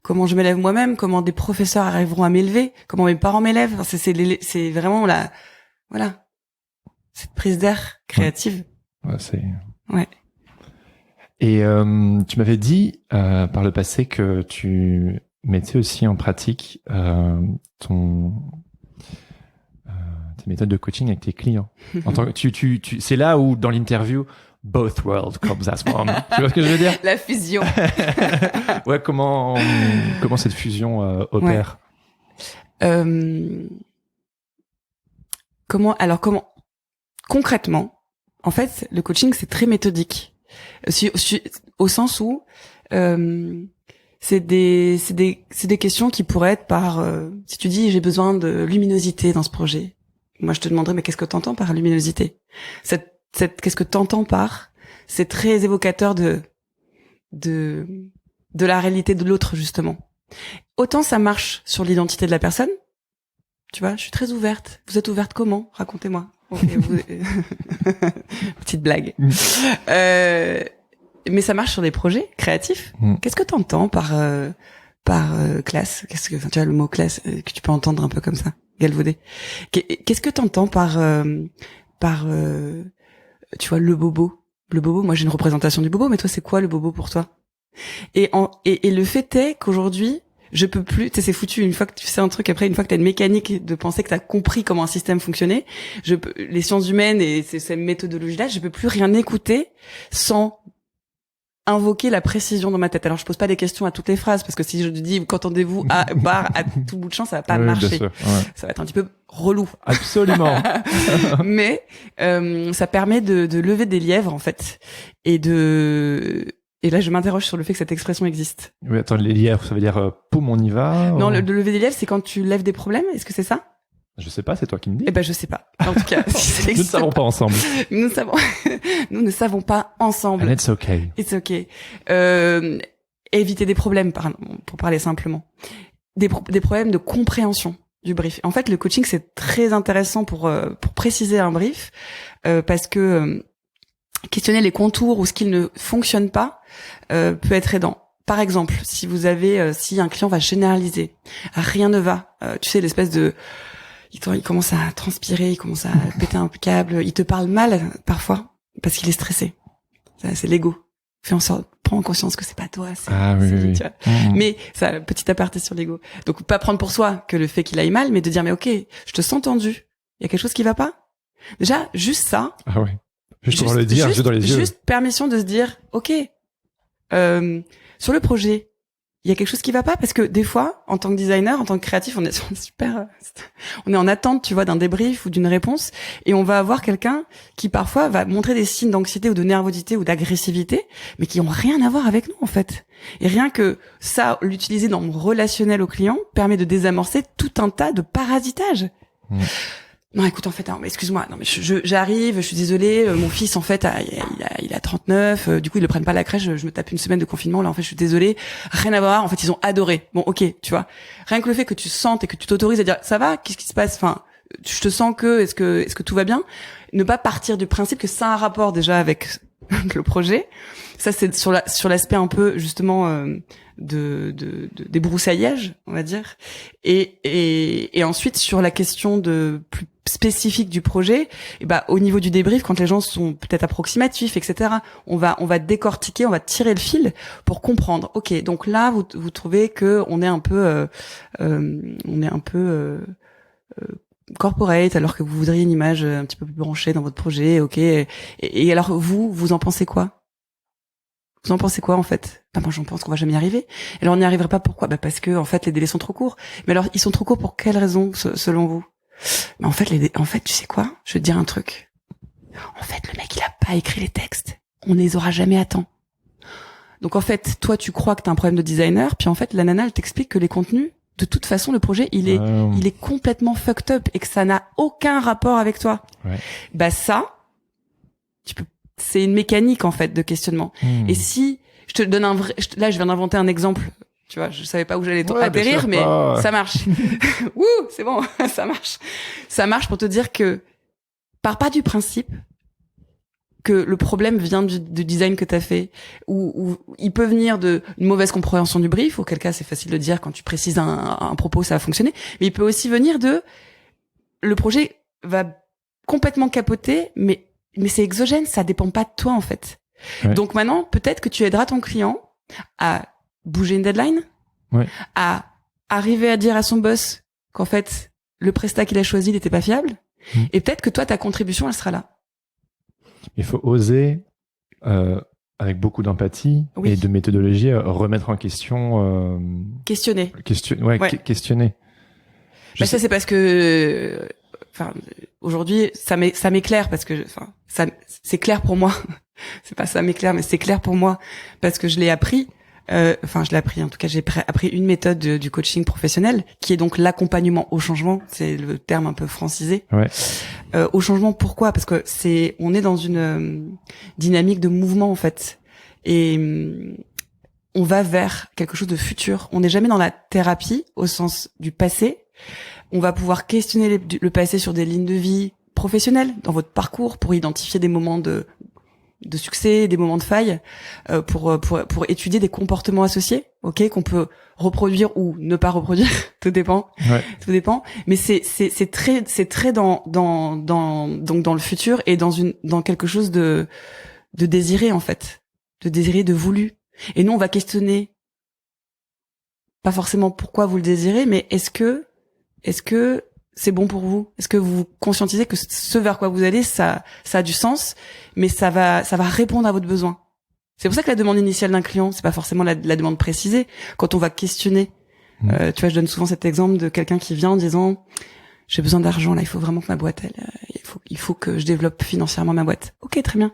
je m'élève moi-même, comment des professeurs arriveront à m'élever, comment mes parents m'élèvent. Enfin, c'est vraiment cette prise d'air créative. Ouais.
Et tu m'avais dit par le passé que tu mettais aussi en pratique tes méthodes de coaching avec tes clients. En tant que c'est là où dans l'interview both worlds comes as one. Tu vois ce que je veux dire?
La fusion.
Ouais, comment cette fusion opère?
Comment concrètement, en fait, le coaching c'est très méthodique. Au sens où c'est des questions qui pourraient être si tu dis j'ai besoin de luminosité dans ce projet. Moi je te demanderais mais qu'est-ce que t'entends par luminosité? Qu'est-ce que t'entends par? C'est très évocateur de la réalité de l'autre justement. Autant ça marche sur l'identité de la personne. Tu vois, je suis très ouverte. Vous êtes ouverte comment? Racontez-moi. Okay, petite blague. Mais ça marche sur des projets créatifs. Qu'est-ce que t'entends par classe? Tu vois le mot classe que tu peux entendre un peu comme ça, galvaudé. Qu'est-ce que t'entends par tu vois le bobo? Le bobo, moi j'ai une représentation du bobo, mais toi c'est quoi le bobo pour toi? Et le fait est qu'aujourd'hui je peux plus, tu sais, c'est foutu. Une fois que tu sais un truc, après, une fois que t'as une mécanique de penser que t'as compris comment un système fonctionnait, les sciences humaines et ces méthodologies-là, je peux plus rien écouter sans invoquer la précision dans ma tête. Alors, je pose pas des questions à toutes les phrases, parce que si je dis, qu'entendez-vous à tout bout de champ, ça va pas marcher.
Bien sûr, ouais.
Ça va être un petit peu relou.
Absolument.
Mais, ça permet de lever des lièvres, en fait. Et là, je m'interroge sur le fait que cette expression existe.
Oui, attends, les lièvres, ça veut dire poum, on y va?
Non, le lever des lièvres, c'est quand tu lèves des problèmes. Est-ce que c'est ça?
Je sais pas, c'est toi qui me dis.
Eh ben, je sais pas. En tout cas,
nous ne savons pas ensemble.
Nous ne savons pas ensemble.
And it's okay.
It's okay. Éviter des problèmes, pour parler simplement. Des problèmes de compréhension du brief. En fait, le coaching, c'est très intéressant pour préciser un brief, parce que questionner les contours ou ce qui ne fonctionne pas peut être aidant. Par exemple, si vous avez, si un client va généraliser, rien ne va, tu sais, l'espèce de, il commence à transpirer, il commence à péter un câble, il te parle mal parfois parce qu'il est stressé. Ça, c'est l'ego. Fais en sorte, prends conscience que c'est pas toi.
Oui.
Tu vois. Mais ça, petit aparté sur l'ego. Donc pas prendre pour soi que le fait qu'il aille mal, mais de dire mais ok, je te sens tendu. Il y a quelque chose qui va pas. Déjà, juste ça.
Ah ouais. Juste pour le dire, juste dans les yeux.
Juste permission de se dire, ok, sur le projet, il y a quelque chose qui va pas, parce que des fois, en tant que designer, en tant que créatif, on est en attente, tu vois, d'un débrief ou d'une réponse, et on va avoir quelqu'un qui parfois va montrer des signes d'anxiété ou de nervosité ou d'agressivité, mais qui ont rien à voir avec nous, en fait. Et rien que ça, l'utiliser dans mon relationnel au client, permet de désamorcer tout un tas de parasitage. Non, écoute, en fait, excuse-moi, non, mais j'arrive, je suis désolée, mon fils, en fait, il a 39, du coup, ils le prennent pas à la crèche, je me tape une semaine de confinement, là, en fait, je suis désolée, rien à voir, en fait, ils ont adoré. Bon, ok, tu vois. Rien que le fait que tu sentes et que tu t'autorises à dire, ça va, qu'est-ce qui se passe? Enfin, je te sens est-ce que tout va bien? Ne pas partir du principe que ça a un rapport déjà avec le projet. Ça, c'est sur l'aspect un peu, justement, des brousaillages, on va dire. Et ensuite, sur la question plus spécifique du projet, et au niveau du débrief, quand les gens sont peut-être approximatifs, etc., on va décortiquer, on va tirer le fil pour comprendre. Ok, donc là, vous trouvez que on est un peu corporate, alors que vous voudriez une image un petit peu plus branchée dans votre projet. Ok, et alors vous en pensez quoi? Vous en pensez quoi, en fait? Moi, j'en pense qu'on va jamais y arriver. Et alors, on n'y arriverait pas, pourquoi? Parce que, en fait, les délais sont trop courts. Mais alors, ils sont trop courts pour quelles raisons, selon vous? Mais en fait, tu sais quoi? Je vais te dire un truc. En fait, le mec, il a pas écrit les textes. On les aura jamais à temps. Donc, en fait, toi, tu crois que t'as un problème de designer, puis en fait, la nana, elle t'explique que les contenus, de toute façon, le projet, il est complètement fucked up et que ça n'a aucun rapport avec toi. Ouais. Ça, c'est une mécanique, en fait, de questionnement. Et si je te donne là, je viens d'inventer un exemple. Tu vois, je savais pas où j'allais atterrir, mais ça marche. Wouh, c'est bon, ça marche. Ça marche pour te dire que, pars pas du principe que le problème vient du design que t'as fait, ou il peut venir de une mauvaise compréhension du brief, auquel cas c'est facile de dire quand tu précises un propos ça va fonctionner, mais il peut aussi venir de le projet va complètement capoter, mais c'est exogène, ça dépend pas de toi en fait. Ouais. Donc maintenant peut-être que tu aideras ton client à bouger une deadline, à arriver à dire à son boss qu'en fait le prestat qu'il a choisi n'était pas fiable, et peut-être que toi ta contribution elle sera là.
Il faut oser, avec beaucoup d'empathie et de méthodologie, remettre en question...
questionner.
Questionner.
Bah ça, c'est parce que... aujourd'hui, ça m'éclaire parce que... c'est clair pour moi. C'est pas ça m'éclaire, mais c'est clair pour moi parce que je l'ai appris. Je l'ai appris, en tout cas, j'ai appris une méthode du coaching professionnel qui est donc l'accompagnement au changement. C'est le terme un peu francisé. Ouais. Au changement, pourquoi? Parce que on est dans une dynamique de mouvement, en fait. Et on va vers quelque chose de futur. On n'est jamais dans la thérapie au sens du passé. On va pouvoir questionner le passé sur des lignes de vie professionnelles dans votre parcours pour identifier des moments de succès, des moments de faille, pour étudier des comportements associés, qu'on peut reproduire ou ne pas reproduire, tout dépend. Ouais. Tout dépend. Mais c'est très dans le futur et dans quelque chose de désiré en fait, de désiré, de voulu. Et nous on va questionner pas forcément pourquoi vous le désirez, mais est-ce que c'est bon pour vous? Est-ce que vous conscientisez que ce vers quoi vous allez, ça a du sens, mais ça va répondre à votre besoin? C'est pour ça que la demande initiale d'un client, c'est pas forcément la demande précisée. Quand on va questionner, tu vois, je donne souvent cet exemple de quelqu'un qui vient en disant j'ai besoin d'argent là, il faut vraiment que ma boîte il faut que je développe financièrement ma boîte. Ok, très bien.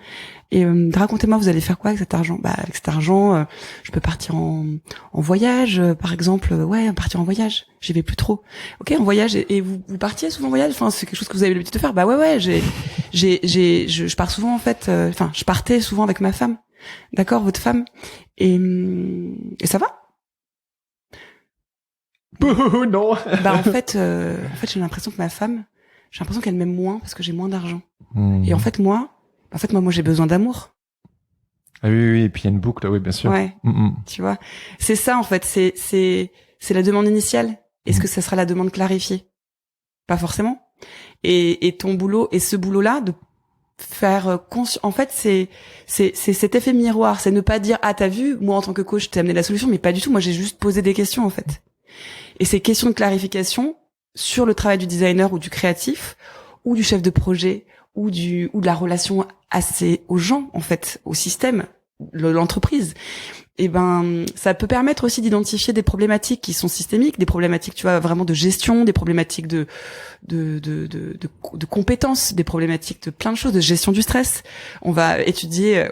Et racontez-moi, vous allez faire quoi avec cet argent? Bah avec cet argent, je peux partir en voyage, par exemple. Partir en voyage. J'y vais plus trop. Ok, en voyage. Et vous partiez souvent en voyage? Enfin, c'est quelque chose que vous avez l'habitude de faire? Bah ouais. Je pars souvent en fait. Je partais souvent avec ma femme. D'accord, votre femme. Et ça va?
Non.
Bah en fait, j'ai l'impression que ma femme, j'ai l'impression qu'elle m'aime moins parce que j'ai moins d'argent. Et en fait moi, j'ai besoin d'amour.
Ah oui, et puis il y a une boucle, oui, bien sûr.
Ouais. Tu vois, c'est ça en fait, c'est la demande initiale. Est-ce que ça sera la demande clarifiée? Pas forcément. Et ton boulot, et ce boulot-là, de faire en fait, c'est cet effet miroir, c'est ne pas dire ah t'as vu, moi en tant que coach, je t'ai amené la solution, mais pas du tout. Moi, j'ai juste posé des questions en fait. Et ces questions de clarification sur le travail du designer ou du créatif ou du chef de projet ou de la relation aux gens en fait, au système, l'entreprise, et ça peut permettre aussi d'identifier des problématiques qui sont systémiques, des problématiques, tu vois, vraiment de gestion, des problématiques de compétences, des problématiques de plein de choses, de gestion du stress. On va étudier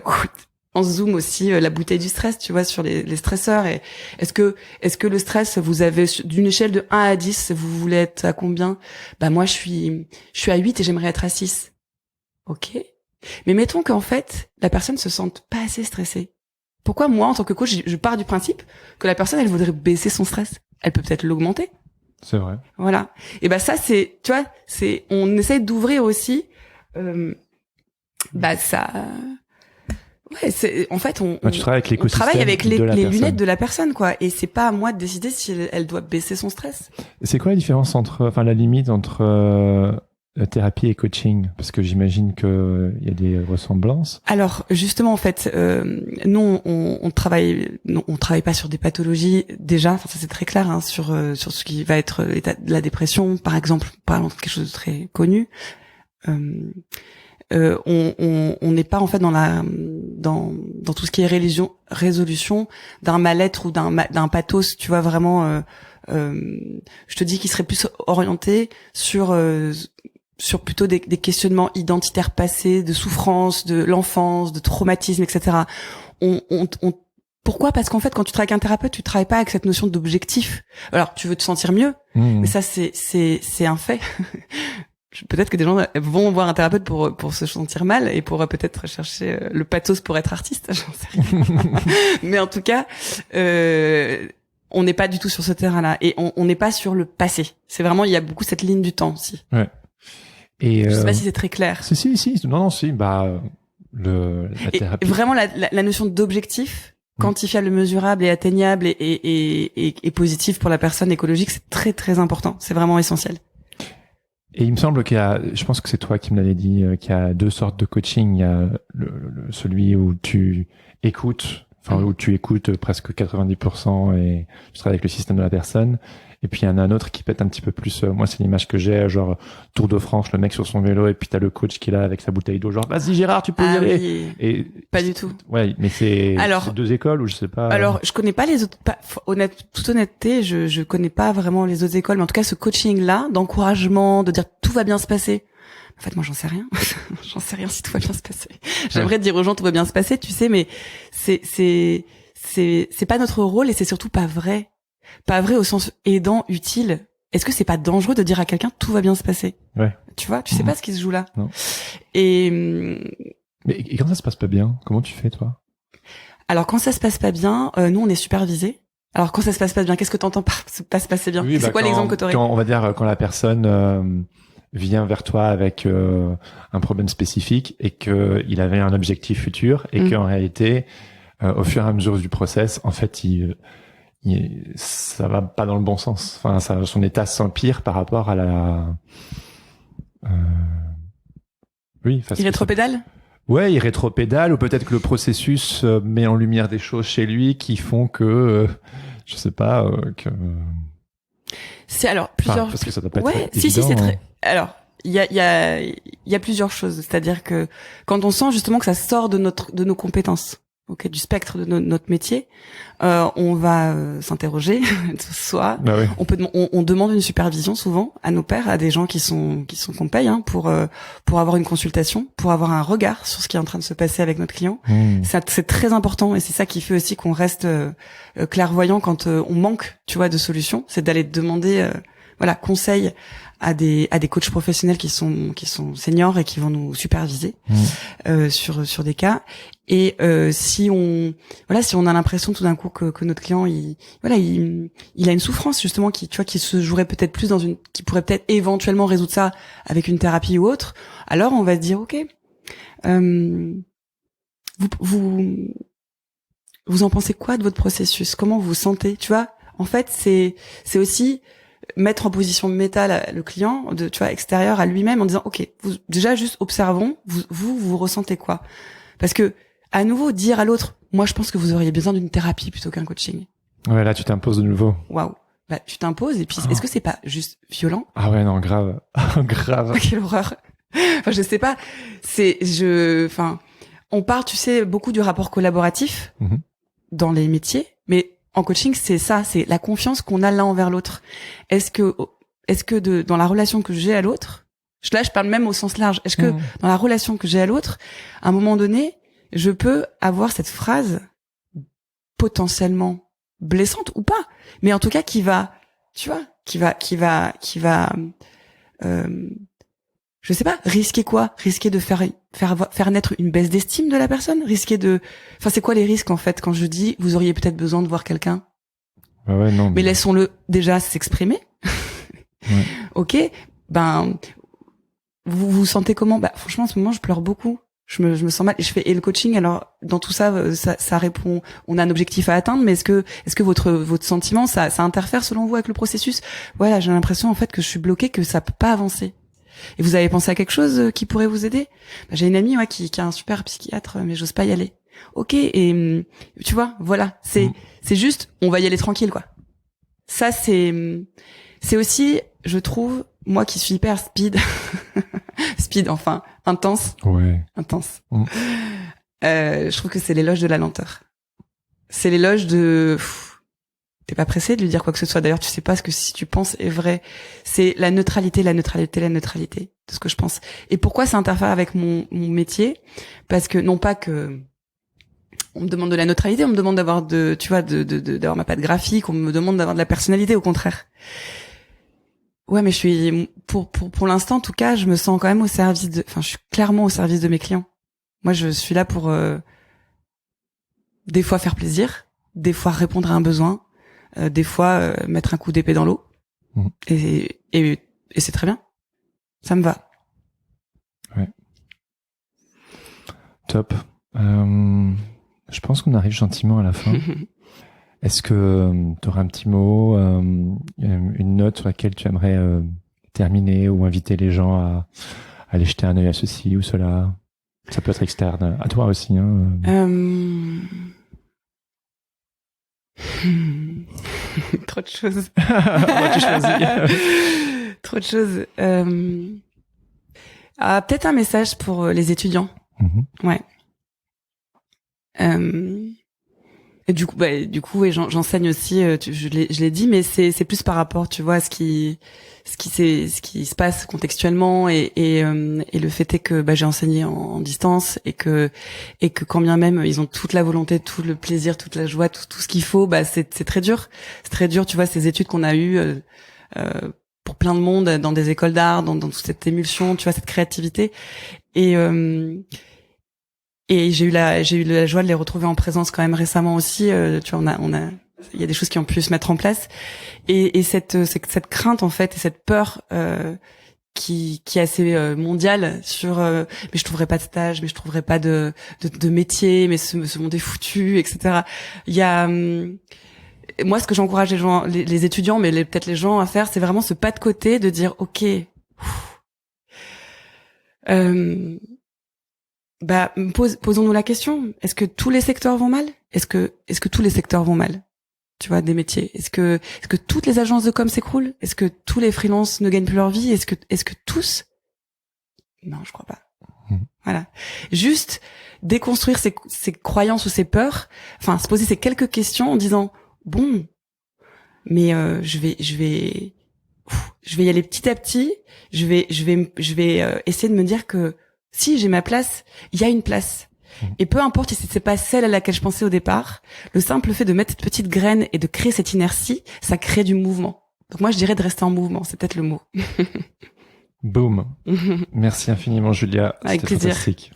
en zoom aussi la bouteille du stress, tu vois, sur les stresseurs. Et est-ce que le stress, vous avez d'une échelle de 1 à 10, vous voulez être à combien? Bah moi je suis à 8 et j'aimerais être à 6. OK. Mais mettons qu'en fait, la personne se sente pas assez stressée. Pourquoi moi en tant que coach, je pars du principe que la personne elle voudrait baisser son stress? Elle peut peut-être l'augmenter.
C'est vrai.
Voilà. Et ça c'est, tu vois, on essaie d'ouvrir aussi ça. Ouais, en fait,
tu travailles avec l'écosystème,
on travaille avec les lunettes de la personne, quoi. Et c'est pas à moi de décider si elle doit baisser son stress.
C'est quoi la différence la limite entre thérapie et coaching? Parce que j'imagine que il y a des ressemblances.
Alors, justement, en fait, nous, on travaille pas sur des pathologies déjà. Enfin, ça c'est très clair, hein, sur ce qui va être l'état de la dépression, par exemple, parlant de quelque chose de très connu. On n'est pas en fait dans tout ce qui est résolution d'un mal-être ou d'un pathos, tu vois, vraiment je te dis qu'il serait plus orienté sur plutôt des questionnements identitaires passés, de souffrance, de l'enfance, de traumatisme, etc. Pourquoi? Parce qu'en fait, quand tu travailles avec un thérapeute, tu travailles pas avec cette notion d'objectif. Alors, tu veux te sentir mieux, mais ça c'est un fait. Peut-être que des gens vont voir un thérapeute pour se sentir mal et pour peut-être chercher le pathos pour être artiste, j'en sais rien. Mais en tout cas, on n'est pas du tout sur ce terrain-là et on n'est pas sur le passé. C'est vraiment, il y a beaucoup cette ligne du temps aussi.
Ouais. Et
je sais pas si c'est très clair.
Si. Non, si. la thérapie.
Et vraiment la notion d'objectif quantifiable, mesurable et atteignable et positif pour la personne écologique, c'est très très important. C'est vraiment essentiel.
Et il me semble je pense que c'est toi qui me l'avais dit, qu'il y a 2 sortes de coaching. Il y a celui où tu écoutes, où tu écoutes presque 90% et tu travailles avec le système de la personne. Et puis il y en a un autre qui pète un petit peu plus. Moi, c'est l'image que j'ai, genre Tour de France, le mec sur son vélo, et puis t'as le coach qui est là avec sa bouteille d'eau, genre vas-y Gérard, tu peux y aller.
Oui.
Et
pas du tout.
Ouais, mais c'est 2 écoles ou je sais pas.
Alors, je connais pas les autres. Toute honnêteté, je connais pas vraiment les autres écoles, mais en tout cas, ce coaching-là, d'encouragement, de dire tout va bien se passer. En fait, moi, j'en sais rien. J'en sais rien si tout va bien se passer. J'aimerais dire aux gens tout va bien se passer, tu sais, mais c'est pas notre rôle et c'est surtout pas vrai. Pas vrai au sens aidant, utile. Est-ce que c'est pas dangereux de dire à quelqu'un tout va bien se passer?
Ouais.
Tu vois, tu sais pas ce qui se joue là.
Non. Mais quand ça se passe pas bien, comment tu fais toi?
Alors quand ça se passe pas bien, nous on est supervisés. Alors quand ça se passe pas bien, qu'est-ce que t'entends par pas se passer bien?
Oui,
c'est quoi l'exemple que t'aurais?
On va dire quand la personne vient vers toi avec un problème spécifique et que il avait un objectif futur et qu'en réalité, au fur et à mesure du process, en fait, ça va pas dans le bon sens. Enfin, son état s'empire par rapport à la. Oui.
Il rétropédale.
Ouais, il rétropédale, ou peut-être que le processus met en lumière des choses chez lui qui font que, je sais pas, que.
C'est alors plusieurs.
Parce que ça doit pas
ouais,
être
si,
évident,
c'est très. Alors, il y a plusieurs choses. C'est-à-dire que quand on sent justement que ça sort de nos compétences. Ok, du spectre de notre métier, on va s'interroger, soit
ouais.
on demande une supervision souvent à nos pairs, à des gens qu'on paye pour avoir une consultation, pour avoir un regard sur ce qui est en train de se passer avec notre client. C'est très important et c'est ça qui fait aussi qu'on reste clairvoyant quand on manque, tu vois, de solutions, c'est d'aller demander conseil à des coachs professionnels qui sont seniors et qui vont nous superviser sur des cas. Et si on a l'impression tout d'un coup que notre client il a une souffrance justement qui se jouerait peut-être plus qui pourrait peut-être éventuellement résoudre ça avec une thérapie ou autre, alors on va se dire OK, vous en pensez quoi de votre processus, comment vous vous sentez, tu vois. En fait c'est aussi mettre en position métal le client, extérieur à lui-même, en disant OK, déjà juste observons, vous ressentez quoi, parce que à nouveau dire à l'autre, moi je pense que vous auriez besoin d'une thérapie plutôt qu'un coaching.
Ouais, là tu t'imposes de nouveau.
Waouh. Bah tu t'imposes et puis est-ce que c'est pas juste violent?
Ah ouais, non, grave. Grave.
Quelle horreur. Enfin je sais pas, on parle, tu sais, beaucoup du rapport collaboratif dans les métiers, mais en coaching, c'est ça, c'est la confiance qu'on a l'un envers l'autre. Est-ce que dans la relation que j'ai à l'autre, là je parle même au sens large, est-ce que dans la relation que j'ai à l'autre, à un moment donné, je peux avoir cette phrase potentiellement blessante ou pas, mais en tout cas qui va je sais pas, risquer quoi? Risquer de faire naître une baisse d'estime de la personne? C'est quoi les risques en fait quand je dis vous auriez peut-être besoin de voir quelqu'un?
Ouais, non.
Mais laissons-le déjà s'exprimer.
Ouais.
Ok, vous vous sentez comment? Franchement, en ce moment, je pleure beaucoup. Je me sens mal. Et le coaching, alors, dans tout ça, ça répond, on a un objectif à atteindre, mais est-ce que votre sentiment, ça interfère selon vous avec le processus? Voilà, j'ai l'impression, en fait, que je suis bloquée, que ça peut pas avancer. Et vous avez pensé à quelque chose qui pourrait vous aider? J'ai une amie, qui a un super psychiatre, mais j'ose pas y aller. Ok, et tu vois, voilà, c'est juste, on va y aller tranquille, quoi. Ça, c'est aussi, je trouve, moi qui suis hyper intense.
Ouais.
Intense. Je trouve que c'est l'éloge de la lenteur. C'est l'éloge de... T'es pas pressé de lui dire quoi que ce soit. D'ailleurs, tu sais pas ce que si tu penses est vrai. C'est la neutralité de ce que je pense. Et pourquoi ça interfère avec mon métier? Parce que non pas que on me demande de la neutralité, on me demande d'avoir d'avoir ma patte graphique, on me demande d'avoir de la personnalité, au contraire. Ouais, mais je suis pour l'instant, en tout cas, je me sens quand même je suis clairement au service de mes clients. Moi, je suis là pour des fois faire plaisir, des fois répondre à un besoin, des fois mettre un coup d'épée dans l'eau. Et c'est très bien. Ça me va.
Ouais. Top. Je pense qu'on arrive gentiment à la fin. Est-ce que tu auras un petit mot, une note sur laquelle tu aimerais terminer ou inviter les gens à aller jeter un œil à ceci ou cela? Ça peut être externe à toi aussi.
Trop de choses.
Moi, tu choisis.
Trop de choses. Peut-être un message pour les étudiants. Ouais. Et du coup, oui, j'enseigne aussi. Je l'ai dit, mais c'est plus par rapport, tu vois, à ce qui se passe contextuellement et le fait est que j'ai enseigné en distance et que quand bien même ils ont toute la volonté, tout le plaisir, toute la joie, tout ce qu'il faut, c'est très dur. C'est très dur, tu vois, ces études qu'on a eues pour plein de monde dans des écoles d'art, dans toute cette émulsion, tu vois, cette créativité et j'ai eu la joie de les retrouver en présence quand même récemment aussi. Tu vois, il y a des choses qui ont pu se mettre en place et cette crainte en fait et cette peur qui est assez mondiale sur mais je trouverai pas de stage, mais je trouverai pas de métier, mais ce monde est foutu, etc. Il y a moi ce que j'encourage les étudiants, mais peut-être les gens à faire, c'est vraiment ce pas de côté de dire ok. Posons-nous la question. Est-ce que tous les secteurs vont mal? Est-ce que tous les secteurs vont mal? Tu vois, des métiers. Est-ce que toutes les agences de com s'écroulent? Est-ce que tous les freelances ne gagnent plus leur vie? Est-ce que tous? Non, je crois pas. Voilà. Juste déconstruire ces croyances ou ces peurs. Enfin, se poser ces quelques questions en disant bon, mais je vais y aller petit à petit. Je vais essayer de me dire que si j'ai ma place, il y a une place. Et peu importe si c'est pas celle à laquelle je pensais au départ, le simple fait de mettre cette petite graine et de créer cette inertie, ça crée du mouvement. Donc moi, je dirais de rester en mouvement, c'est peut-être le mot.
Boum. Merci infiniment, Julia.
Avec plaisir.
Fantastique.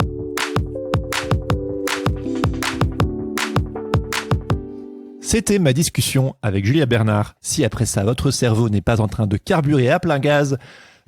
C'était ma discussion avec Julia Bernard. Si après ça, votre cerveau n'est pas en train de carburer à plein gaz,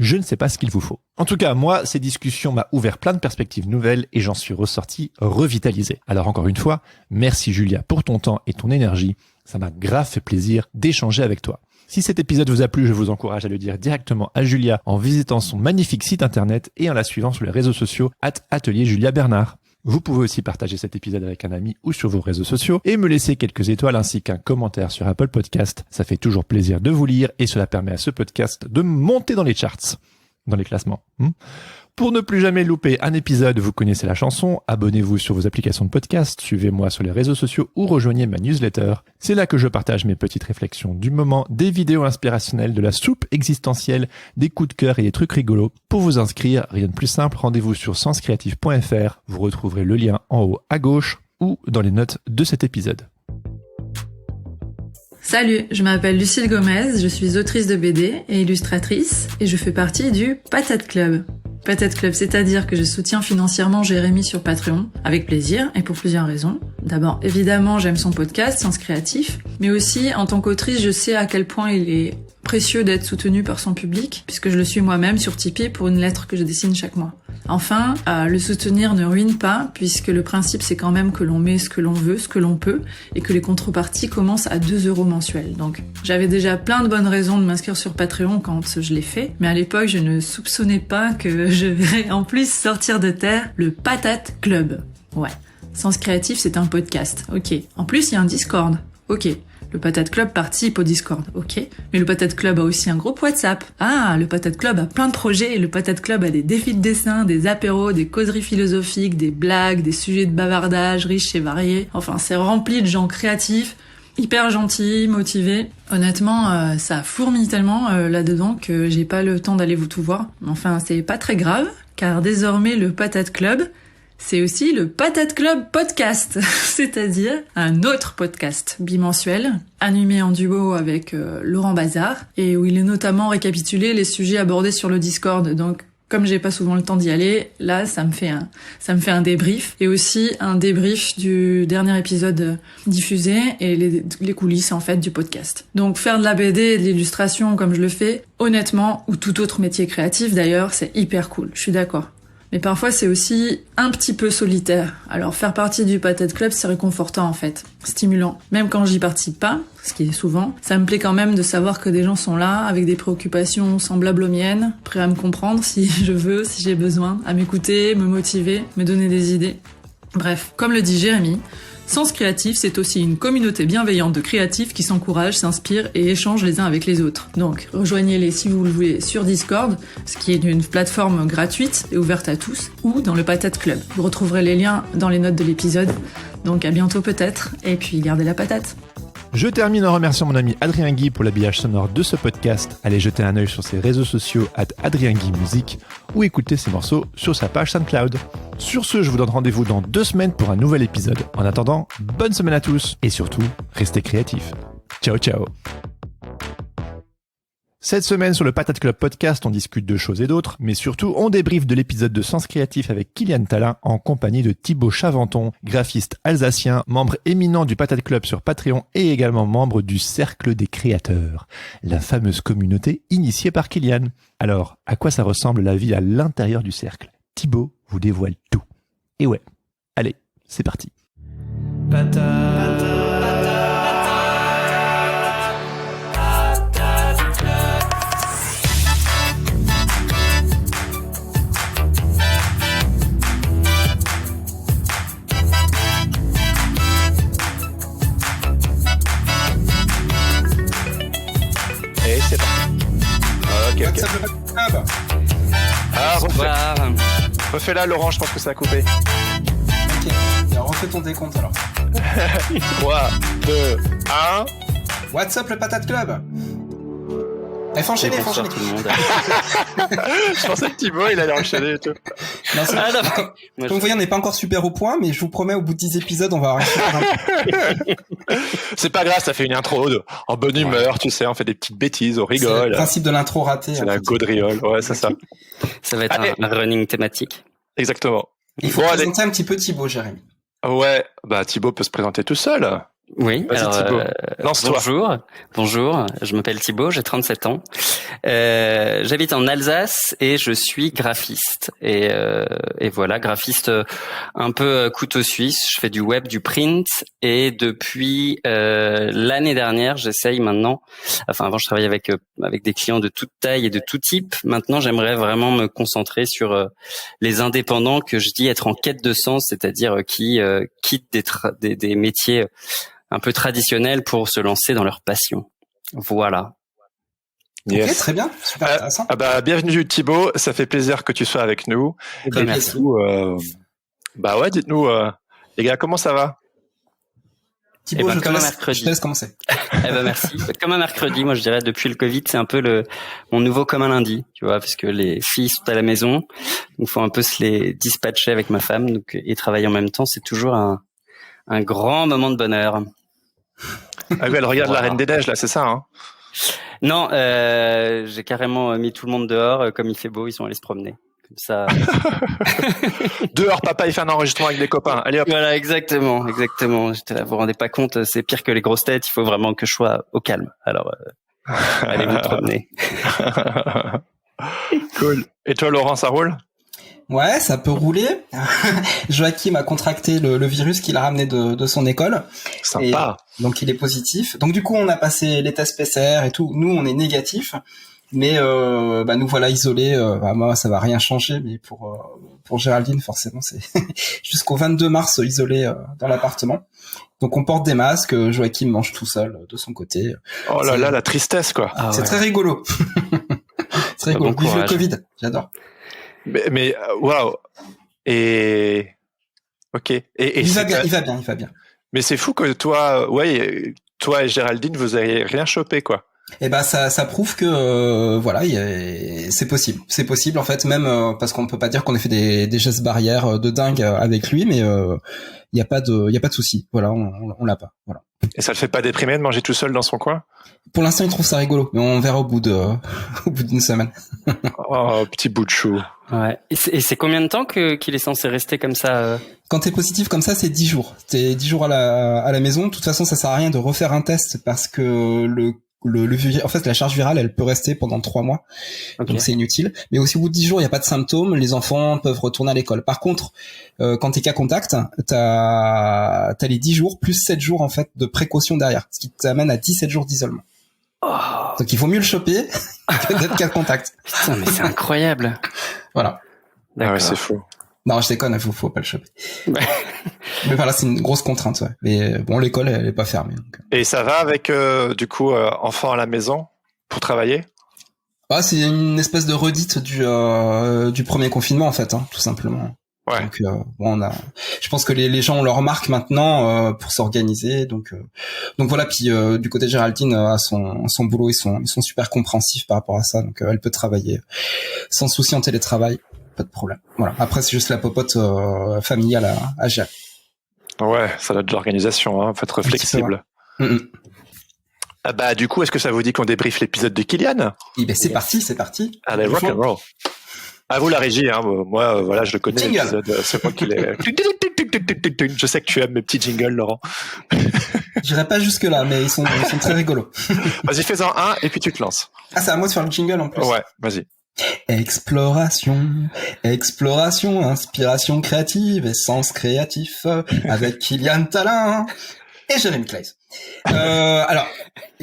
je ne sais pas ce qu'il vous faut. En tout cas, moi, ces discussions m'ont ouvert plein de perspectives nouvelles et j'en suis ressorti revitalisé. Alors encore une fois, merci Julia pour ton temps et ton énergie. Ça m'a grave fait plaisir d'échanger avec toi. Si cet épisode vous a plu, je vous encourage à le dire directement à Julia en visitant son magnifique site internet et en la suivant sur les réseaux sociaux @atelier Julia Bernard. Vous pouvez aussi partager cet épisode avec un ami ou sur vos réseaux sociaux et me laisser quelques étoiles ainsi qu'un commentaire sur Apple Podcast. Ça fait toujours plaisir de vous lire et cela permet à ce podcast de monter dans les charts, dans les classements. Pour ne plus jamais louper un épisode, vous connaissez la chanson, abonnez-vous sur vos applications de podcast, suivez-moi sur les réseaux sociaux ou rejoignez ma newsletter. C'est là que je partage mes petites réflexions du moment, des vidéos inspirationnelles, de la soupe existentielle, des coups de cœur et des trucs rigolos. Pour vous inscrire, rien de plus simple, rendez-vous sur senscreatif.fr. Vous retrouverez le lien en haut à gauche ou dans les notes de cet épisode.
Salut, je m'appelle Lucille Gomez, je suis autrice de BD et illustratrice et je fais partie du Patate Club. Patate Club, c'est-à-dire que je soutiens financièrement Jérémy sur Patreon, avec plaisir et pour plusieurs raisons. D'abord, évidemment, j'aime son podcast, Sens Créatif, mais aussi, en tant qu'autrice, je sais à quel point il est précieux d'être soutenu par son public, puisque je le suis moi-même sur Tipeee pour une lettre que je dessine chaque mois. Enfin, le soutenir ne ruine pas, puisque le principe c'est quand même que l'on met ce que l'on veut, ce que l'on peut, et que les contreparties commencent à 2 € mensuels. Donc, j'avais déjà plein de bonnes raisons de m'inscrire sur Patreon quand je l'ai fait, mais à l'époque, je ne soupçonnais pas que je verrais en plus sortir de terre le Patate Club. Ouais. Sens Créatif, c'est un podcast. Ok. En plus, il y a un Discord. Ok. Le Patate Club participe au Discord, ok. Mais le Patate Club a aussi un groupe WhatsApp. Ah, le Patate Club a plein de projets et le Patate Club a des défis de dessin, des apéros, des causeries philosophiques, des blagues, des sujets de bavardage riches et variés. Enfin, c'est rempli de gens créatifs, hyper gentils, motivés. Honnêtement, ça fourmille tellement là-dedans que j'ai pas le temps d'aller vous tout voir. Enfin, c'est pas très grave, car désormais le Patate Club, c'est aussi le Patate Club Podcast, c'est-à-dire un autre podcast bimensuel, animé en duo avec Laurent Bazar, et où il est notamment récapitulé les sujets abordés sur le Discord. Donc, comme j'ai pas souvent le temps d'y aller, là, ça me fait un débrief, et aussi un débrief du dernier épisode diffusé, et les coulisses, en fait, du podcast. Donc, faire de la BD et de l'illustration comme je le fais, honnêtement, ou tout autre métier créatif d'ailleurs, c'est hyper cool, je suis d'accord. Mais parfois, c'est aussi un petit peu solitaire. Alors, faire partie du Patate Club, c'est réconfortant, en fait. Stimulant. Même quand j'y participe pas, ce qui est souvent, ça me plaît quand même de savoir que des gens sont là, avec des préoccupations semblables aux miennes, prêts à me comprendre si je veux, si j'ai besoin, à m'écouter, me motiver, me donner des idées. Bref, comme le dit Jérémy, Sens Créatif, c'est aussi une communauté bienveillante de créatifs qui s'encouragent, s'inspirent et échangent les uns avec les autres. Donc, rejoignez-les si vous le voulez sur Discord, ce qui est une plateforme gratuite et ouverte à tous, ou dans le Patate Club. Vous retrouverez les liens dans les notes de l'épisode. Donc à bientôt peut-être, et puis gardez la patate.
Je termine en remerciant mon ami Adrien Guy pour l'habillage sonore de ce podcast. Allez jeter un œil sur ses réseaux sociaux @AdrienGuy_Music ou écouter ses morceaux sur sa page SoundCloud. Sur ce, je vous donne rendez-vous dans 2 semaines pour un nouvel épisode. En attendant, bonne semaine à tous et surtout, restez créatifs. Ciao, ciao. Cette semaine sur le Patate Club Podcast, on discute de choses et d'autres, mais surtout on débriefe de l'épisode de Sens Créatif avec Kylian Talin en compagnie de Thibaut Chavanton, graphiste alsacien, membre éminent du Patate Club sur Patreon et également membre du Cercle des Créateurs, la fameuse communauté initiée par Kylian. Alors, à quoi ça ressemble la vie à l'intérieur du cercle ? Thibaut vous dévoile tout. Et ouais, allez, c'est parti.
Et c'est parti. Ok. Ah, refais-la, Laurent, je pense que ça a coupé.
Ok, alors refais ton décompte alors.
3, 2, 1.
What's up le Patate Club? Faut enchaîner.
Je pensais que Thibaut, il allait enchaîner et tout.
Non, comme vous voyez, on n'est pas encore super au point, mais je vous promets, au bout de 10 épisodes, on va
C'est pas grave, ça fait une intro en bonne humeur, tu sais, on fait des petites bêtises, on rigole.
C'est le principe de l'intro ratée.
C'est la gaudriole, ouais, c'est ça.
Ça va être un running thématique.
Exactement.
Il faut présenter un petit peu Thibaut, Jérémy.
Ouais, bah Thibaut peut se présenter tout seul.
Oui,
vas-y,
alors,
Thibaut, lance-toi.
Bonjour, je m'appelle Thibaut, j'ai 37 ans. J'habite en Alsace et je suis graphiste. Et voilà, graphiste un peu couteau suisse. Je fais du web, du print et depuis l'année dernière, j'essaye maintenant. Enfin, avant, je travaillais avec des clients de toute taille et de tout type. Maintenant, j'aimerais vraiment me concentrer sur les indépendants que je dis être en quête de sens, c'est-à-dire qui quittent des métiers un peu traditionnels pour se lancer dans leur passion. Voilà.
Yes.
Ok, très bien, super intéressant.
Bienvenue Thibaut, ça fait plaisir que tu sois avec nous.
Merci.
Ouais, dites-nous, les gars, comment ça va?
Thibaut, je te
mercredi.
laisse commencer.
Merci. Comme un mercredi, moi je dirais depuis le Covid, c'est un peu mon nouveau comme un lundi, tu vois, parce que les filles sont à la maison, donc faut un peu se les dispatcher avec ma femme, donc et travailler en même temps, c'est toujours un grand moment de bonheur.
Ah oui, elle regarde La Reine des Neiges là, c'est ça, hein?
Non, j'ai carrément mis tout le monde dehors, comme il fait beau, ils sont allés se promener. Comme ça.
Dehors, papa, il fait un enregistrement avec des copains. Allez hop.
Voilà, exactement. J'étais là, vous vous rendez pas compte, c'est pire que les grosses têtes, il faut vraiment que je sois au calme. Alors, allez vous promener.
Cool. Et toi, Laurent, ça roule?
Ouais, ça peut rouler. Joachim a contracté le virus qu'il a ramené de son école.
Sympa.
Et donc il est positif. Donc du coup, on a passé les tests PCR et tout. Nous, on est négatif. Mais nous voilà isolés. Moi, ça va rien changer. Mais pour Géraldine, forcément, c'est jusqu'au 22 mars isolé dans l'appartement. Donc on porte des masques. Joachim mange tout seul de son côté.
Oh là là, la tristesse quoi.
C'est très rigolo. C'est rigolo.
Bon
Vive le Covid. J'adore.
Mais waouh. Et ok. Et
il va bien.
Mais c'est fou que toi et Géraldine, vous avez rien chopé quoi.
Et ça prouve que c'est possible. C'est possible en fait, même parce qu'on peut pas dire qu'on ait fait des gestes barrières de dingue avec lui, mais il y a pas de souci. Voilà, on l'a pas. Voilà.
Et ça le fait pas déprimer de manger tout seul dans son coin?
Pour l'instant, il trouve ça rigolo, mais on verra au bout d'une semaine.
Oh, petit bout de chou.
Ouais. Et c'est combien de temps qu'il est censé rester comme ça?
Quand t'es positif comme ça, c'est 10 jours. T'es 10 jours à la maison. De toute façon, ça sert à rien de refaire un test parce que en fait, la charge virale, elle peut rester pendant 3 mois.
Okay.
Donc c'est inutile. Mais aussi au bout de 10 jours, il n'y a pas de symptômes, les enfants peuvent retourner à l'école. Par contre, quand t'es cas contact, t'as les 10 jours plus 7 jours, en fait, de précaution derrière. Ce qui t'amène à 17 jours d'isolement.
Oh.
Donc il vaut mieux le choper que d'être cas contact.
Putain, mais c'est incroyable.
Voilà.
Ah ouais, c'est fou.
Non, je déconne, faut pas le choper. Mais voilà, c'est une grosse contrainte, ouais. Mais bon, l'école, elle est pas fermée. Donc.
Et ça va avec, du coup, enfant à la maison pour travailler?
Ah, c'est une espèce de redite du premier confinement, en fait, hein, tout simplement.
Ouais.
Donc, bon, je pense que les gens ont leur marque maintenant, pour s'organiser. Donc voilà. Puis, du côté de Géraldine, à son boulot, ils sont super compréhensifs par rapport à ça. Donc, elle peut travailler sans souci en télétravail. Pas de problème. Voilà. Après, c'est juste la popote familiale à gérer.
Ouais, ça doit être de l'organisation, hein. Faut être flexible. Ah bah, du coup, est-ce que ça vous dit qu'on débriefe l'épisode de Kylian?
Eh ben, c'est parti.
Allez, rock'n'roll. À vous la régie, hein. Moi, voilà, je le connais.
Jingle.
L'épisode. C'est moi qui l'ai. Je sais que tu aimes mes petits jingles, Laurent.
J'irai pas jusque là, mais ils sont très rigolos.
Vas-y, fais-en un et puis tu te lances.
Ah, c'est à moi de faire le jingle en plus.
Ouais, vas-y.
Exploration, inspiration créative et sens créatif avec Kylian Talin et Jérémy Claes. Alors,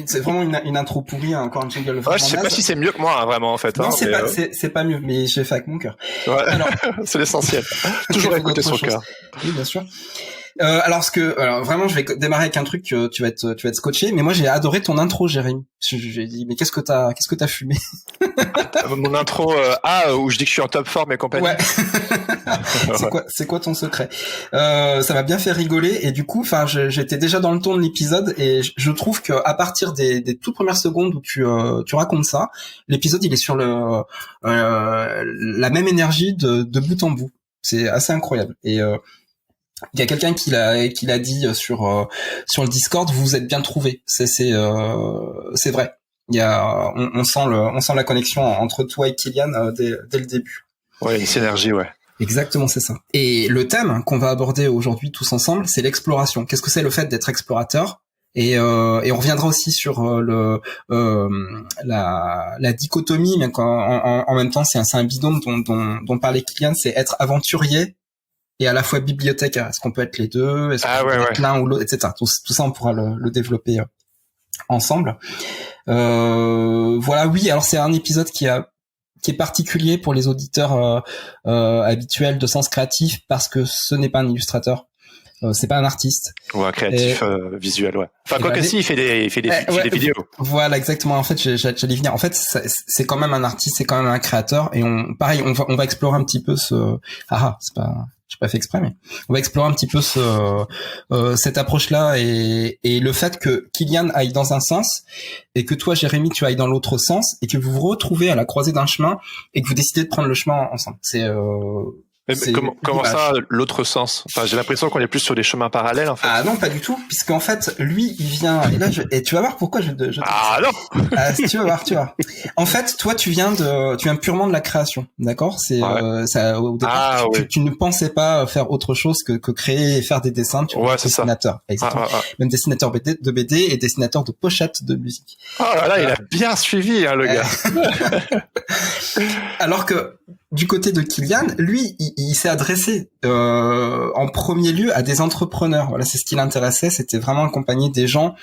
c'est vraiment une intro pourrie, hein, encore un jingle vraiment
je sais pas
naze.
si c'est mieux que moi, hein, vraiment, en fait.
Non,
hein,
c'est pas mieux, mais j'ai fait avec mon cœur.
Ouais.
Alors,
c'est l'essentiel. Toujours écouter son cœur.
Oui, bien sûr. Alors vraiment, je vais démarrer avec un truc que tu vas être scotché, mais moi j'ai adoré ton intro, Jérémy. J'ai dit, mais qu'est-ce que t'as fumé?
Mon intro, où je dis que je suis en top forme et compagnie.
Ouais. c'est quoi ton secret? Ça m'a bien fait rigoler et du coup, enfin, j'étais déjà dans le ton de l'épisode et je trouve que à partir des toutes premières secondes où tu racontes ça, l'épisode il est sur la même énergie de bout en bout. C'est assez incroyable et il y a quelqu'un qui l'a dit sur le Discord, vous vous êtes bien trouvés. C'est vrai. On sent la connexion entre toi et Kylian dès le début.
Ouais, une synergie, ouais.
Exactement, c'est ça. Et le thème qu'on va aborder aujourd'hui tous ensemble, c'est l'exploration. Qu'est-ce que c'est le fait d'être explorateur? Et on reviendra aussi sur la dichotomie, mais en même temps c'est un bidon dont parlait Kylian, c'est être aventurier et à la fois bibliothécaire. Est-ce qu'on peut être les deux? Est-ce qu'on peut être l'un ou l'autre, etc. Tout ça, on pourra le développer ensemble. Voilà, oui. Alors c'est un épisode qui est particulier pour les auditeurs habituels de Sens Créatif parce que ce n'est pas un illustrateur. C'est pas un artiste.
Ou un créatif visuel, ouais. Enfin, quoi que si, il fait des vidéos.
Voilà, exactement. En fait, j'allais venir. En fait, c'est quand même un artiste, c'est quand même un créateur. Et on va explorer un petit peu j'ai pas fait exprès, mais on va explorer un petit peu cette approche-là et le fait que Kylian aille dans un sens et que toi, Jérémy, tu ailles dans l'autre sens et que vous vous retrouvez à la croisée d'un chemin et que vous décidez de prendre le chemin ensemble.
Mais comment ça, l'autre sens? Enfin, j'ai l'impression qu'on est plus sur des chemins parallèles, en fait.
Ah non, pas du tout, puisqu'en fait, lui, il vient, et tu vas voir pourquoi je
Ah non!
Tu vas voir. En fait, toi, tu viens purement de la création, d'accord? Au départ, tu ne pensais pas faire autre chose que créer et faire des dessins, tu es dessinateur. Exactement. Même dessinateur de BD et dessinateur de pochettes de musique.
Oh là là, il a bien suivi, hein, le gars.
Alors que, du côté de Kylian, lui, il s'est adressé en premier lieu à des entrepreneurs. Voilà, c'est ce qui l'intéressait. C'était vraiment accompagner des gens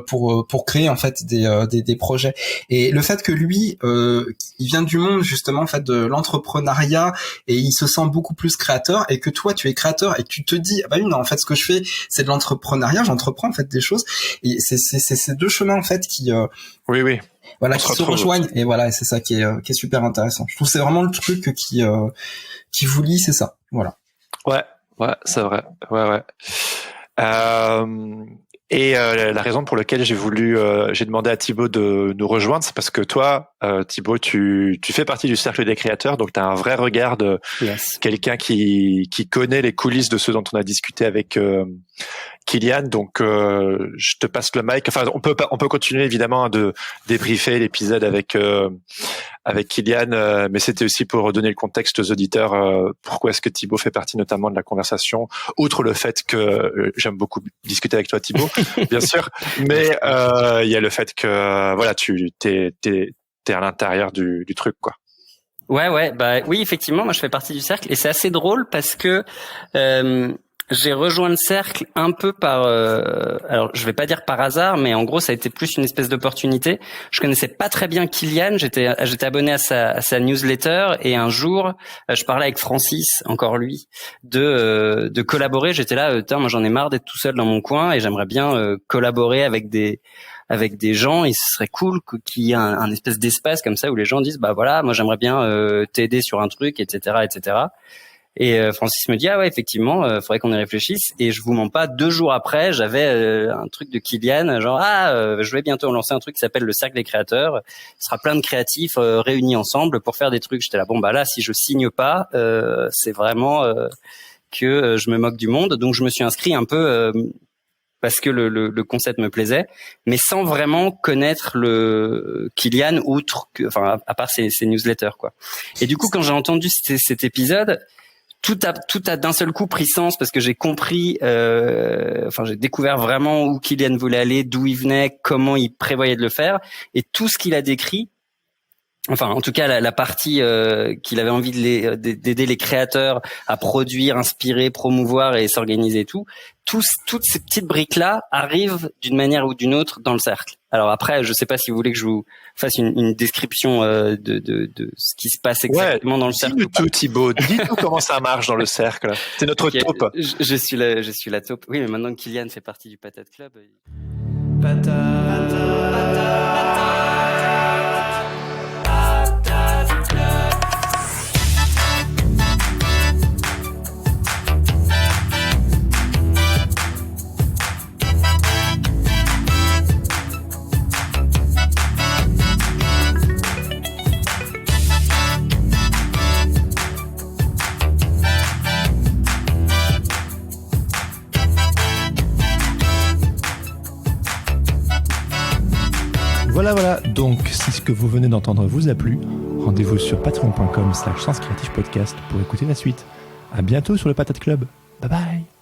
pour créer en fait des projets. Et le fait que lui, il vient du monde justement en fait de l'entrepreneuriat et il se sent beaucoup plus créateur. Et que toi, tu es créateur et tu te dis, ah bah oui, non, en fait, ce que je fais, c'est de l'entrepreneuriat. J'entreprends en fait des choses. Et c'est ces deux chemins en fait qui
oui.
Voilà, qui se rejoignent et voilà, c'est ça qui est super intéressant. Je trouve que c'est vraiment le truc qui vous lie, c'est ça. Voilà.
Ouais, c'est vrai. Ouais. Et la raison pour laquelle j'ai demandé à Thibaut de nous rejoindre, c'est parce que toi, Thibaut, tu fais partie du cercle des créateurs, donc tu as un vrai regard de quelqu'un qui connaît les coulisses de ce dont on a discuté avec Kylian, donc je te passe le mic. Enfin, on peut continuer évidemment de débriefer l'épisode avec Kylian, mais c'était aussi pour donner le contexte aux auditeurs. Pourquoi est-ce que Thibaut fait partie notamment de la conversation, outre le fait que j'aime beaucoup discuter avec toi, Thibaut, bien sûr, mais il y a le fait que voilà, t'es à l'intérieur du truc, quoi.
Ouais, bah oui, effectivement, moi je fais partie du cercle et c'est assez drôle parce que j'ai rejoint le cercle un peu par, alors je vais pas dire par hasard, mais en gros ça a été plus une espèce d'opportunité. Je connaissais pas très bien Kylian, j'étais abonné à sa newsletter et un jour je parlais avec Francis, encore lui, de collaborer. J'étais là, moi j'en ai marre d'être tout seul dans mon coin et j'aimerais bien collaborer avec des gens, et ce serait cool qu'il y ait un espèce d'espace comme ça où les gens disent bah voilà, moi j'aimerais bien t'aider sur un truc, etc. Et Francis me dit ah ouais, effectivement, faudrait qu'on y réfléchisse. Et je vous mens pas, 2 jours après, j'avais un truc de Kylian, genre je vais bientôt lancer un truc qui s'appelle le Cercle des créateurs. Ce sera plein de créatifs réunis ensemble pour faire des trucs. J'étais là, bon bah là, si je signe pas, c'est vraiment que je me moque du monde. Donc je me suis inscrit un peu parce que le concept me plaisait, mais sans vraiment connaître le Kylian à part ses newsletters, quoi. Et du coup, quand j'ai entendu cet épisode, tout a d'un seul coup pris sens parce que j'ai compris, j'ai découvert vraiment où Kylian voulait aller, d'où il venait, comment il prévoyait de le faire, et tout ce qu'il a décrit. Enfin, en tout cas, la partie qu'il avait envie d'aider les créateurs à produire, inspirer, promouvoir et s'organiser et tout. Toutes ces petites briques-là arrivent d'une manière ou d'une autre dans le cercle. Alors après, je sais pas si vous voulez que je vous fasse une description de ce qui se passe exactement dans le cercle.
Dis-nous tout, Thibaut. Dis-nous comment ça marche dans le cercle. C'est notre taupe.
Je suis la taupe. Oui, mais maintenant que Kylian fait partie du Patate Club.
Voilà. Donc, si ce que vous venez d'entendre vous a plu, rendez-vous sur patreon.com/senscreatifpodcast pour écouter la suite. À bientôt sur le Patate Club. Bye bye.